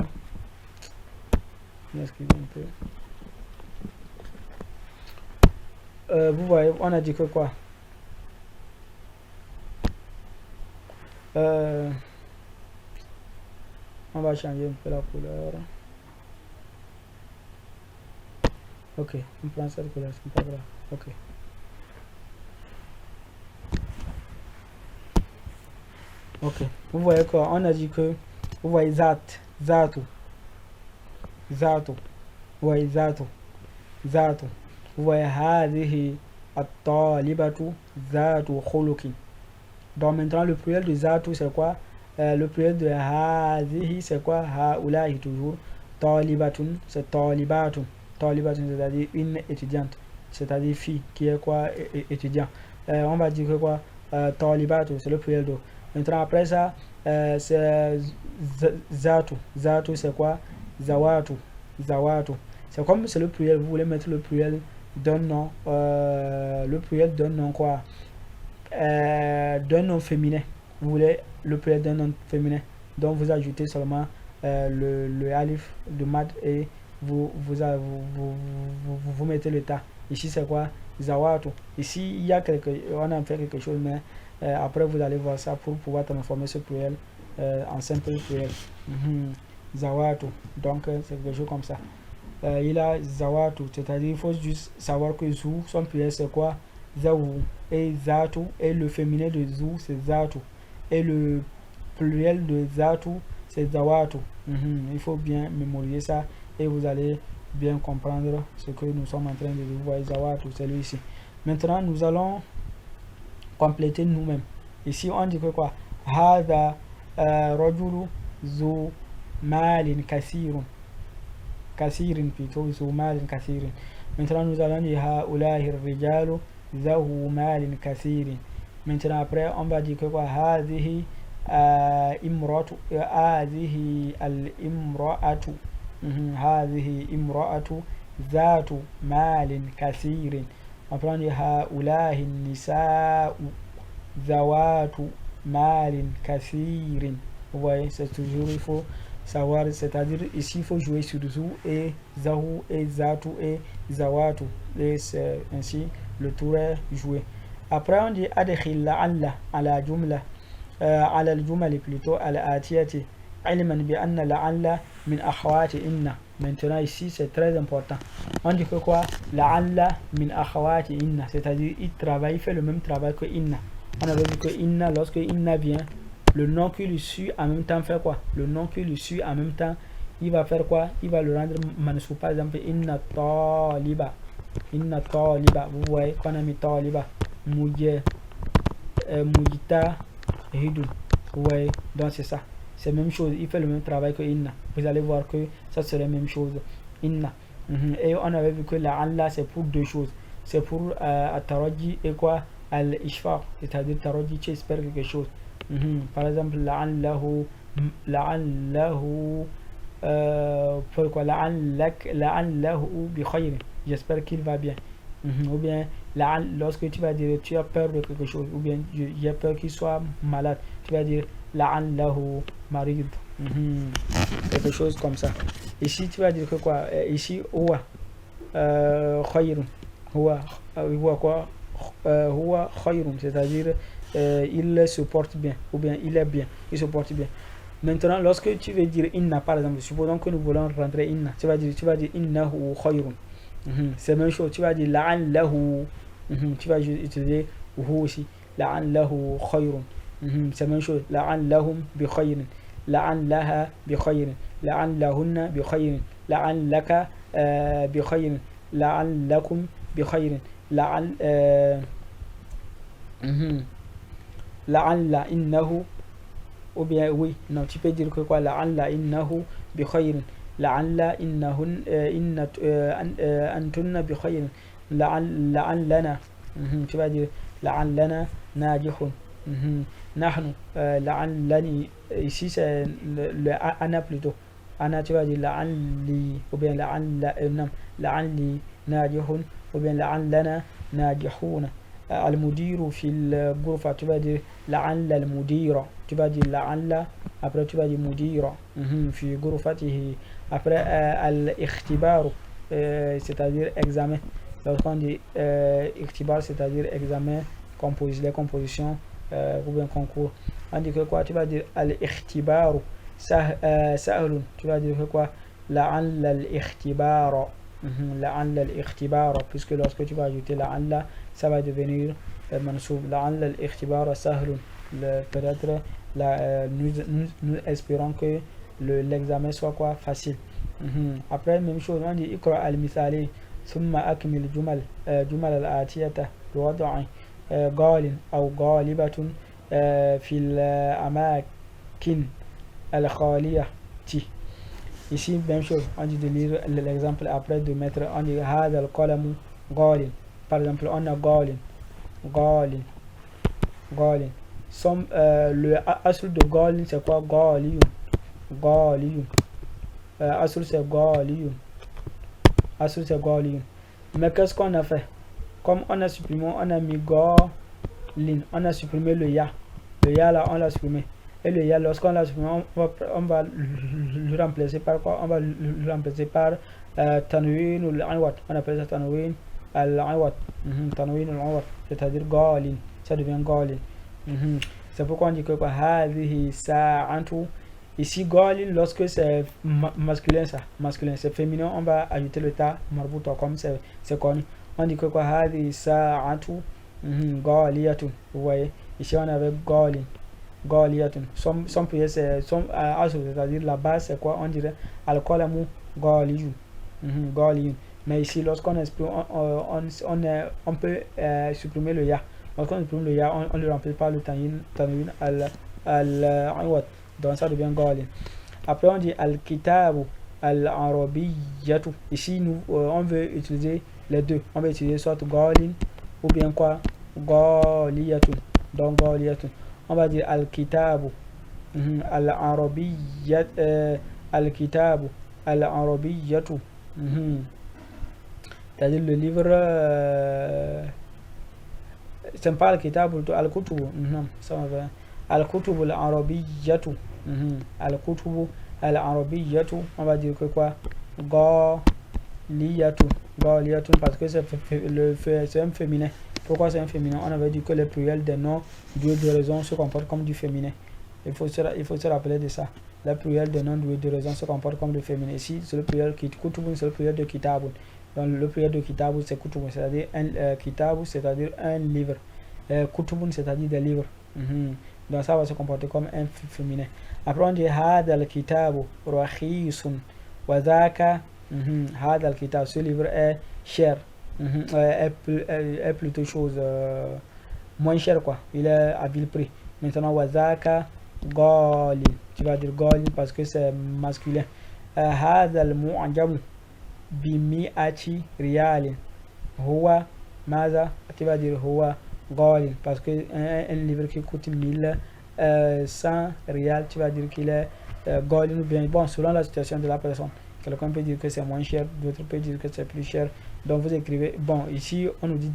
Excusez un peu. Vous voyez, on a dit que quoi? On va changer un peu la couleur. Ok, on prend cette couleur, c'est pas grave. Ok. Ok, vous voyez quoi? On a dit que, vous voyez zatu. Vous voyez zatu. Vous voyez hadihi at-talibatu zatu khulukin. Donc maintenant le pluriel de zatu c'est quoi? Le pluriel de hadihi c'est quoi? Haulahi toujours. Talibatun c'est talibatun. Talibatun c'est-à-dire une étudiante, c'est-à-dire fille qui est quoi? Étudiant. On va dire que quoi? Talibatu c'est le pluriel de. Maintenant après ça c'est zatu. Zatu c'est quoi? Zawatu. C'est comme c'est le pluriel, vous voulez mettre le pluriel d'un nom, le pluriel d'un nom quoi? D'un nom féminin. Vous voulez le pluriel d'un nom féminin. Donc vous ajoutez seulement le alif de mad et vous mettez le ta. Ici c'est quoi? Zawatu. Ici il y a on a fait quelque chose, mais après vous allez voir ça pour pouvoir transformer ce pluriel en simple pluriel. Zawatu. Donc c'est quelque chose comme ça. Il a zawatu, c'est-à-dire il faut juste savoir que zou, son pluriel c'est quoi? Zawu. Et zatu, et le féminin de zou c'est zatu. Et le pluriel de zatu c'est zawatu. Il faut bien mémoriser ça et vous allez bien comprendre ce que nous sommes en train de voir. Zawatu, c'est lui ici. Maintenant nous allons compléter nous-mêmes. Ici on dit que quoi? Hada rajulu zu malin kasirun. Kasirin plutôt, zu malin kasirin. Maintenant nous allons dire haulahi rijalu zahu malin kasirin. Maintenant après on va dire que quoi? Hadhihi imratu, hadhihi al-imra'atu, hadhihi imra'atu zatu malin kasirin. Après on dit haulahi nisa'u zawatu malin kasirin. Vous voyez, c'est toujours, il faut savoir, c'est-à-dire ici il faut jouer sur zou et zahu et zatu et zawatu, et c'est ainsi le tour est joué. Après on dit adkhil la'alla ala jumla ala al-jumal plutôt al-atiyati ilman bi anna la'alla min akhawati inna. Maintenant ici c'est très important, on dit que quoi? La'alla min akhawati inna, c'est-à-dire il travaille, il fait le même travail que inna. On avait vu que inna, lorsque inna vient, le nom qui le suit en même temps fait quoi? Le nom qui le suit en même temps, il va faire quoi? Il va le rendre mansou. Par exemple, inna taliba. Inna taliba. Vous voyez qu'on a mis taliba. Mujita hidun. Vous voyez? Donc c'est ça. C'est la même chose. Il fait le même travail que inna. Vous allez voir que ça c'est la même chose. Inna. Et on avait vu que la Allah c'est pour deux choses. C'est pour at-taraji et quoi? Al-ishfaq. C'est-à-dire taraji, tu espères quelque chose. Par exemple, la'allahu pourquoi la'allahu bi khayr, j'espère qu'il va bien. Ou bien lorsque tu vas dire tu as peur de quelque chose, ou bien j'ai peur qu'il soit malade, tu vas dire la'allahu marid. Quelque chose comme ça. Ici tu vas dire que quoi, ici huwa khayrun, huwa quoi, huwa khayrun, c'est-à-dire il se porte bien, ou bien il est bien, il se porte bien. Maintenant, lorsque tu veux dire inna, par exemple, supposons que nous voulons rentrer inna, tu vas dire innahu khayrun. C'est la même chose, tu vas dire la'allahu, tu vas utiliser hu aussi, la'allahu khayrun. C'est la même chose, la'allahum bi khayrin, la'allaha bi khayrin, la'allahunna bi khayrin, la'allaka bi khayrin, la'allakum bi khayrin, la'alla innahu, ou bien oui, non, tu peux dire que quoi, la'alla innahu bi khayrin, la'alla innahun antunna bi khayrin, la'allana, tu vas dire la'allana najihun, nahnu, la'allani, ici c'est le ana plutôt, ana tu vas dire la'alli, ou bien la'alli najihun, ou bien la'allana najihuna. المدير في الغرفة tu vas dire لعل المدير, tu vas dire لعل, après tu vas dire مدير في غرفته. Après الاختبار, c'est-à-dire examen. Lorsqu'on dit اختبار, c'est-à-dire examen, les compositions ou bien concours, on dit que quoi, tu vas dire الاختبار سهل, tu vas dire que quoi, لعل الاختبار, لعل الاختبار, puisque lorsque tu vas ajouter لعل, ça va devenir mansoub. لعل الاختبار سهل, peut-être nous espérons que l'examen soit quoi, facile. Après même chose, on dit اقرأ المثالين ثم أكمل جمل الآتية بوضع قال أو غالبة في الأماكن الخالية. Ici même chose, on dit de lire l'exemple après de mettre, on dit هذا القلم قال. Par exemple, on a Galin. Le asl de Galin, c'est quoi? Galiyun. Asl c'est Galiyun. Mais qu'est-ce qu'on a fait? Comme on a supprimé, on a mis Galin, on a supprimé le ya. Le ya là, on l'a supprimé. Et le ya, lorsqu'on l'a supprimé, on va le remplacer par quoi? On va le remplacer par tanwin ou l'anwat. On appelle ça tanwin al-awad, tanwin al-awad, c'est-à-dire galin, ça devient galin. C'est pourquoi on dit que hadhihi sa'atu. Ici galin, lorsque c'est masculin, c'est féminin, on va ajouter le ta marbuta, comme c'est connu. On dit que hadhihi sa'atu galiyatun. Vous voyez, ici on avait galiyatun. Son prière c'est c'est-à-dire la base c'est quoi? On dirait al-qalamu galiyun. Mais ici, lorsqu'on exprime, on peut supprimer le ya. Lorsqu'on supprime le ya, on le remplace par le tanwin al-awad. Donc ça devient galin. Après on dit al-kitabu al-arabiyyatu. Ici on veut utiliser les deux. On veut utiliser soit galin ou bien quoi, galiyatun. Donc galiyatun. On va dire al-kitabu al-arabiyyat, al-kitabu al-arabiyyatu. C'est-à-dire le livre, c'est pas al-kitab, al-kutubu, ça va. Al-kutubu al-arabiyyatu, al-kutubu al-arabiyyatu, on va dire que quoi, galiyatu, parce que c'est un féminin. Pourquoi c'est un féminin? On avait dit que les pluriels des noms doués de raison se comportent comme du féminin. Il faut se rappeler de ça. Les pluriels des noms doués de raison se comportent comme du féminin. Ici, c'est le pluriel kutubun, c'est le pluriel de kitabun. Donc le pluriel de kitabu c'est kutubun, c'est-à-dire un kitabu, c'est-à-dire un livre. Kutubun, c'est-à-dire des livres. Donc ça va se comporter comme un féminin. Après on dit hada al-kitabu rakhisun wa dhaka, hada al-kitab, ce livre est cher, est plutôt chose moins cher quoi, il est à vil prix. Maintenant wa dhaka galin, tu vas dire galin parce que c'est masculin. Hada al-mu'jamu bimi'ati riyalin huwa maza, tu vas dire huwa galin parce que un livre qui coûte 1100 riyal, tu vas dire qu'il est galin ou bien, bon, selon la situation de la personne. Quelqu'un peut dire que c'est moins cher, d'autres peut dire que c'est plus cher. Donc vous écrivez, bon, ici on nous dit,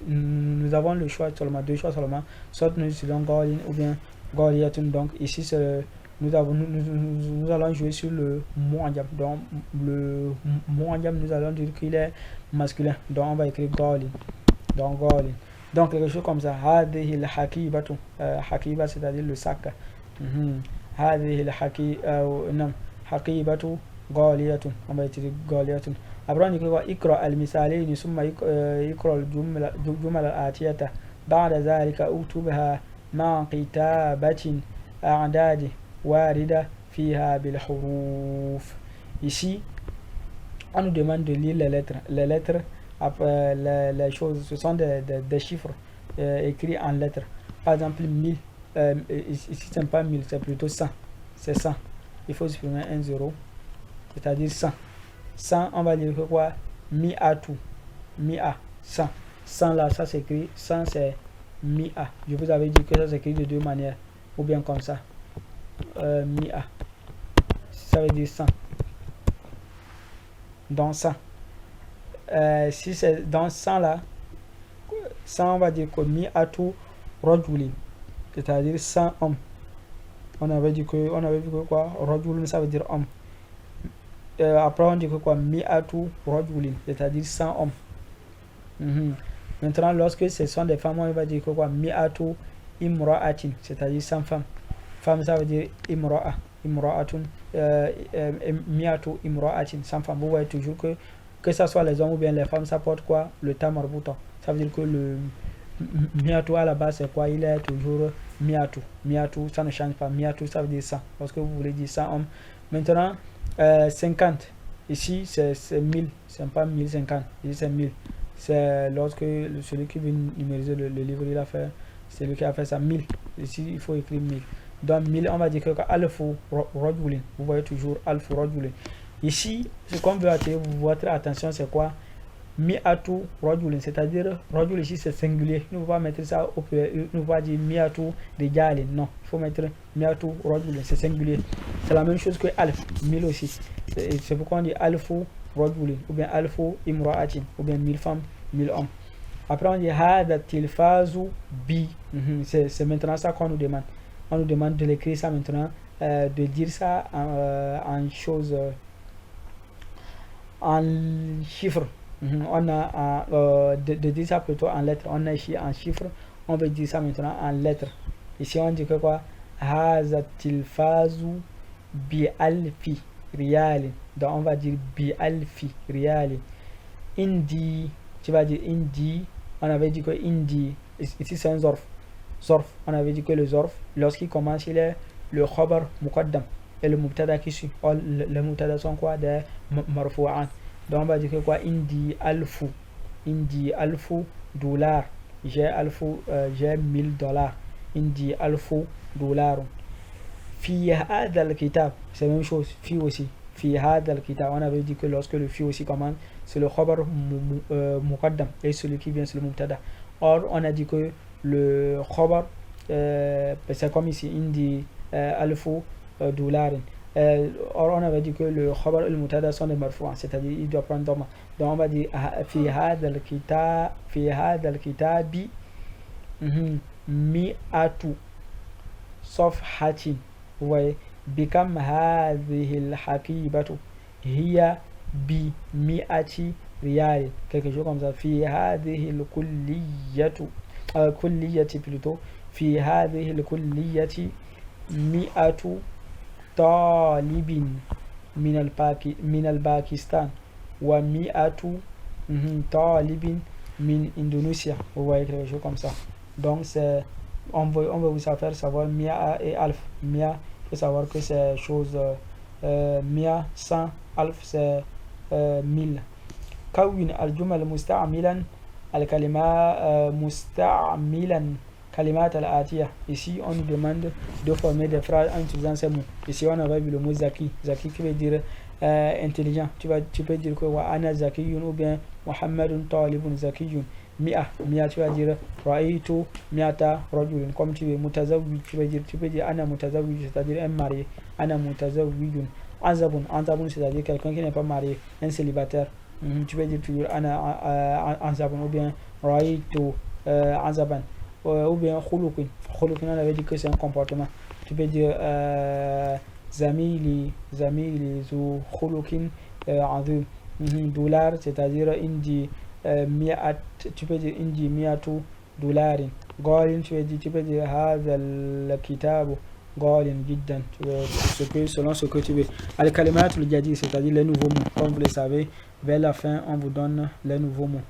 nous avons le choix seulement, deux choix seulement, soit nous utilisons Golin ou bien Goliathun. Donc ici nous allons jouer sur le Mu'jam. Donc le Mu'jam, nous allons dire qu'il est masculin, donc on va écrire Golin. Donc Golin, donc quelque chose comme ça. Hadhihi al-hakibatu, hakiba c'est-à-dire le sac. Hadhihi hakibatu Goliathun, on va utiliser Goliathun. Après on dit quoi? Ikra al-misalayn summa ikra al-jumal al-atiyata ba'da dhalika uktubha ma kitabatin a'dad warida fiha bil huruf. Ici on nous demande de lire les lettres après les choses, ce sont des chiffres écrits en lettres. Par exemple 1000, ici c'est pas 1000, c'est plutôt 100, c'est 100, il faut supprimer un 0, c'est-à-dire 100. 100, on va dire que quoi? Mi'atu, mi'a, 100. 100 là, ça s'écrit, 100 c'est mi'a. Je vous avais dit que ça s'écrit de deux manières, ou bien comme ça. Mi'a, ça veut dire 100. Donc 100. Si c'est dans 100 là, 100 on va dire que mi'atu rajulin, c'est-à-dire 100 hommes. On avait dit que quoi? Rajulin ça veut dire homme. Après on dit que quoi? Mi'atu rajulin, c'est-à-dire 100 hommes. Maintenant lorsque ce sont des femmes, on va dire que quoi? Mi'atu imra'atin, c'est-à-dire 100 femmes. Femme ça veut dire imra'atun, mi'atu imra'atin, 100 femmes. Vous voyez toujours que ça soit les hommes ou bien les femmes, ça porte quoi? Le ta marbuta. Ça veut dire que le mi'atu à la base c'est quoi? Il est toujours mi'atu, ça ne change pas. Mi'atu ça veut dire 100, parce que vous voulez dire 100 hommes. Maintenant 50, ici c'est 1000, c'est pas 1050, ici c'est 1000. C'est lorsque celui qui veut numériser le livre, c'est lui qui a fait ça, 1000. Ici il faut écrire 1000. Donc 1000, on va dire que alfu rajulin, vous voyez toujours alfu rajulin. Ici ce qu'on veut attirer votre attention c'est quoi? Mi'atu rajulin, c'est-à-dire rajul ici c'est singulier. Il ne faut pas mettre ça au pluriel, il ne faut pas dire mi'atu rijalin, non, il faut mettre mi'atu rajulin, c'est singulier. C'est la même chose que alf, 1000 aussi. C'est pourquoi on dit alfu rajulin, ou bien alfu imra'atin, ou bien 1000 femmes, 1000 hommes. Après on dit hada tilfazu bi, c'est maintenant ça qu'on nous demande. On nous demande de l'écrire ça maintenant, de dire ça en choses, en chiffres. On a de dire ça plutôt en lettres. On a ici en chiffres, on veut dire ça maintenant en lettres. Ici on dit que quoi? Haza tilfazu bi alfi riyal. Donc on va dire bi alfi riyal. Indi, tu vas dire indi. On avait dit que indi, ici c'est un zorf. On avait dit que le zorf, lorsqu'il commence, il est le khabar muqaddam et le mubtada qui suit. Les mubtada sont quoi? Des marfu'an. Donc on va dire que quoi? Indi alfu dollars, j'ai 1000 dollars. Indi alfu dollars. Fi hadha al-kitab, c'est la même chose. Fi aussi, fi hadha al-kitab, on avait dit que lorsque le fi aussi commence, c'est le khabar muqaddam et celui qui vient c'est le mubtada. Or on a dit que le khabar c'est comme ici, indi alfu dollars. Or on avait dit que le khabar et le mubtada sont des marfu'an, c'est-à-dire il doit prendre doma. Donc on va dire fi hadha al-kitabi mi'atu safhatin. Vous voyez, bikam hadhihi al-hakibatu hiya bi mi'ati riyal, quelque chose comme ça. Fi hadhihi al-kulliyati plutôt, fi hadhihi al-kulliyati mi'atu talibin min al-Pakistan wa mi'atu talibin min Indonesia. Vous voyez, quelque chose comme ça. Donc c'est on veut vous faire savoir Mia et Alf. Mia, il faut savoir que c'est chose Mia 100, Alf c'est 1000. Kawin al-jumal musta'milan al-kalima musta'milan kalimat al-atiya. Ici on nous demande de former des phrases en utilisant ces mots. Ici on avait vu le mot zaki qui veut dire intelligent. Tu peux dire que wa ana zakiyun ou bien Muhammadun talibun zakiyun. Mia tu vas dire ra'aytu mi'ata rajulin. Comme tu es mutazawwij, tu peux dire ana mutazawwij, c'est-à-dire un marié. Ana mutazawwijun. Anzabun, c'est-à-dire quelqu'un qui n'est pas marié, un célibataire. Tu peux dire toujours ana azaban ou bien raïtu azaban ou bien khuluqin. Khuluqin, on avait dit que c'est un comportement. Tu peux dire zamili zu khuluqin azim. Dollar, c'est-à-dire indi mi'at, tu peux dire indi mi'atu dollarin. Golin, tu peux dire hadha al-kitabu golin jiddan, selon ce que tu veux. Al-kalimat al-jadi, c'est-à-dire les nouveaux mots. Comme vous le savez, vers la fin, on vous donne les nouveaux mots.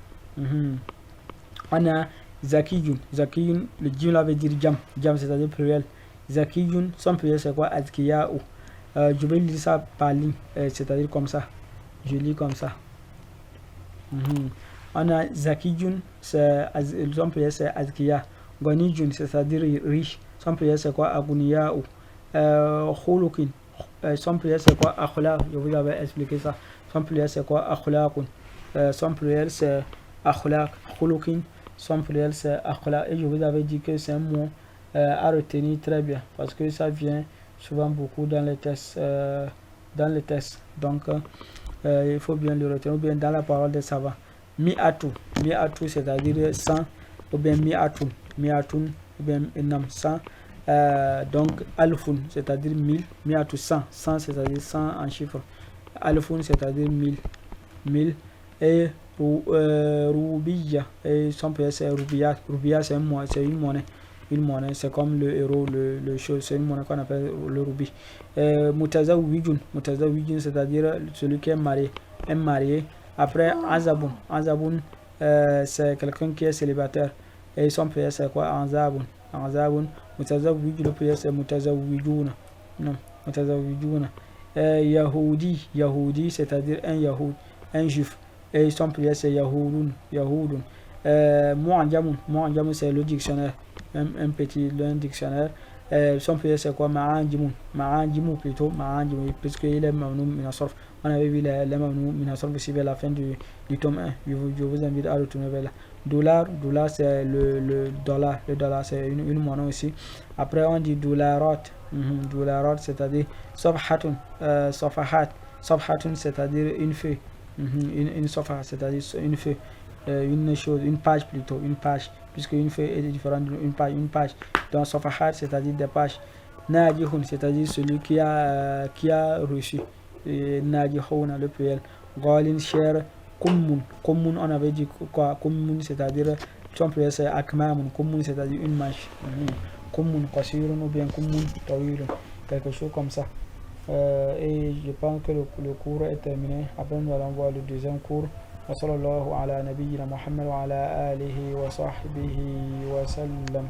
On a zakiyun. Zakiyun, le jim veut dire jam. Jam, c'est-à-dire pluriel. Zakiyun, son pluriel, c'est quoi? Azkiya'u. Je vais lire ça par ligne, c'est-à-dire comme ça. Je lis comme ça. On a zakiyun, son pluriel, c'est azkiya. Ghaniyun, c'est-à-dire riche. Son pluriel, c'est quoi? Aguniya'u. Khuluqin, son pluriel, c'est quoi? Akhlaq. Je vous avais expliqué ça. Son pluriel, c'est quoi? Akhlaqun. Son pluriel, c'est akhlaq. Khuluqin, son pluriel, c'est akhlaq. Et je vous avais dit que c'est un mot à retenir très bien, parce que ça vient souvent beaucoup dans les tests. Donc, il faut bien le retenir, ou bien dans la parole des savants. Mi'atu, c'est-à-dire 100, ou bien mi'atun, ou bien nam, 100. Donc, alfun, c'est-à-dire 1000, mi'atu 100, c'est-à-dire 100 en chiffre. Alfun, c'est-à-dire 1000. Et Roubiya, et son pays c'est Roubiya. Roubiya, c'est une monnaie, c'est comme le héros, le chose, c'est une monnaie qu'on appelle le roubi. Mutazawijun, c'est-à-dire celui qui est marié. Après, Azabun, c'est quelqu'un qui est célibataire. Et son pays c'est quoi? Anzabun. Mutazawijun, le pays c'est Mutazawijuna. Non, Mutazawijuna. Yahudi, c'est-à-dire un juif. Et son pluriel c'est Yahoudun. Mu'anjamun, c'est le dictionnaire, un petit dictionnaire. Son pluriel c'est quoi? Ma'anjimu plutôt, puisqu'il est mamnou minasarf. On avait vu les mamnou minasarf aussi vers la fin du tome 1. Je vous invite à retourner vers là. Dollar, c'est le dollar. Le dollar, c'est une monnaie aussi. Après, on dit dollarat. Dollarat, c'est-à-dire safhatun. Safhatun, c'est-à-dire une feuille. Une sofa, c'est-à-dire une feuille, une page plutôt, puisque une feuille est différente d'une page. Donc sofahat, c'est-à-dire des pages. Najihun, c'est-à-dire celui qui a reçu. Najihun, le pluriel. Golin, cher. Kummun, on avait dit quoi? Kummun, c'est-à-dire son pluriel c'est akmamun. Kummun, c'est-à-dire une manche. Kummun qasirun ou bien kummun tawilun, quelque chose comme ça. Et je pense que le cours est terminé. Après, nous allons voir le deuxième cours. Wa sallallahu ala nabiyyina Muhammad wa ala alihi wa sahbihi wa sallam.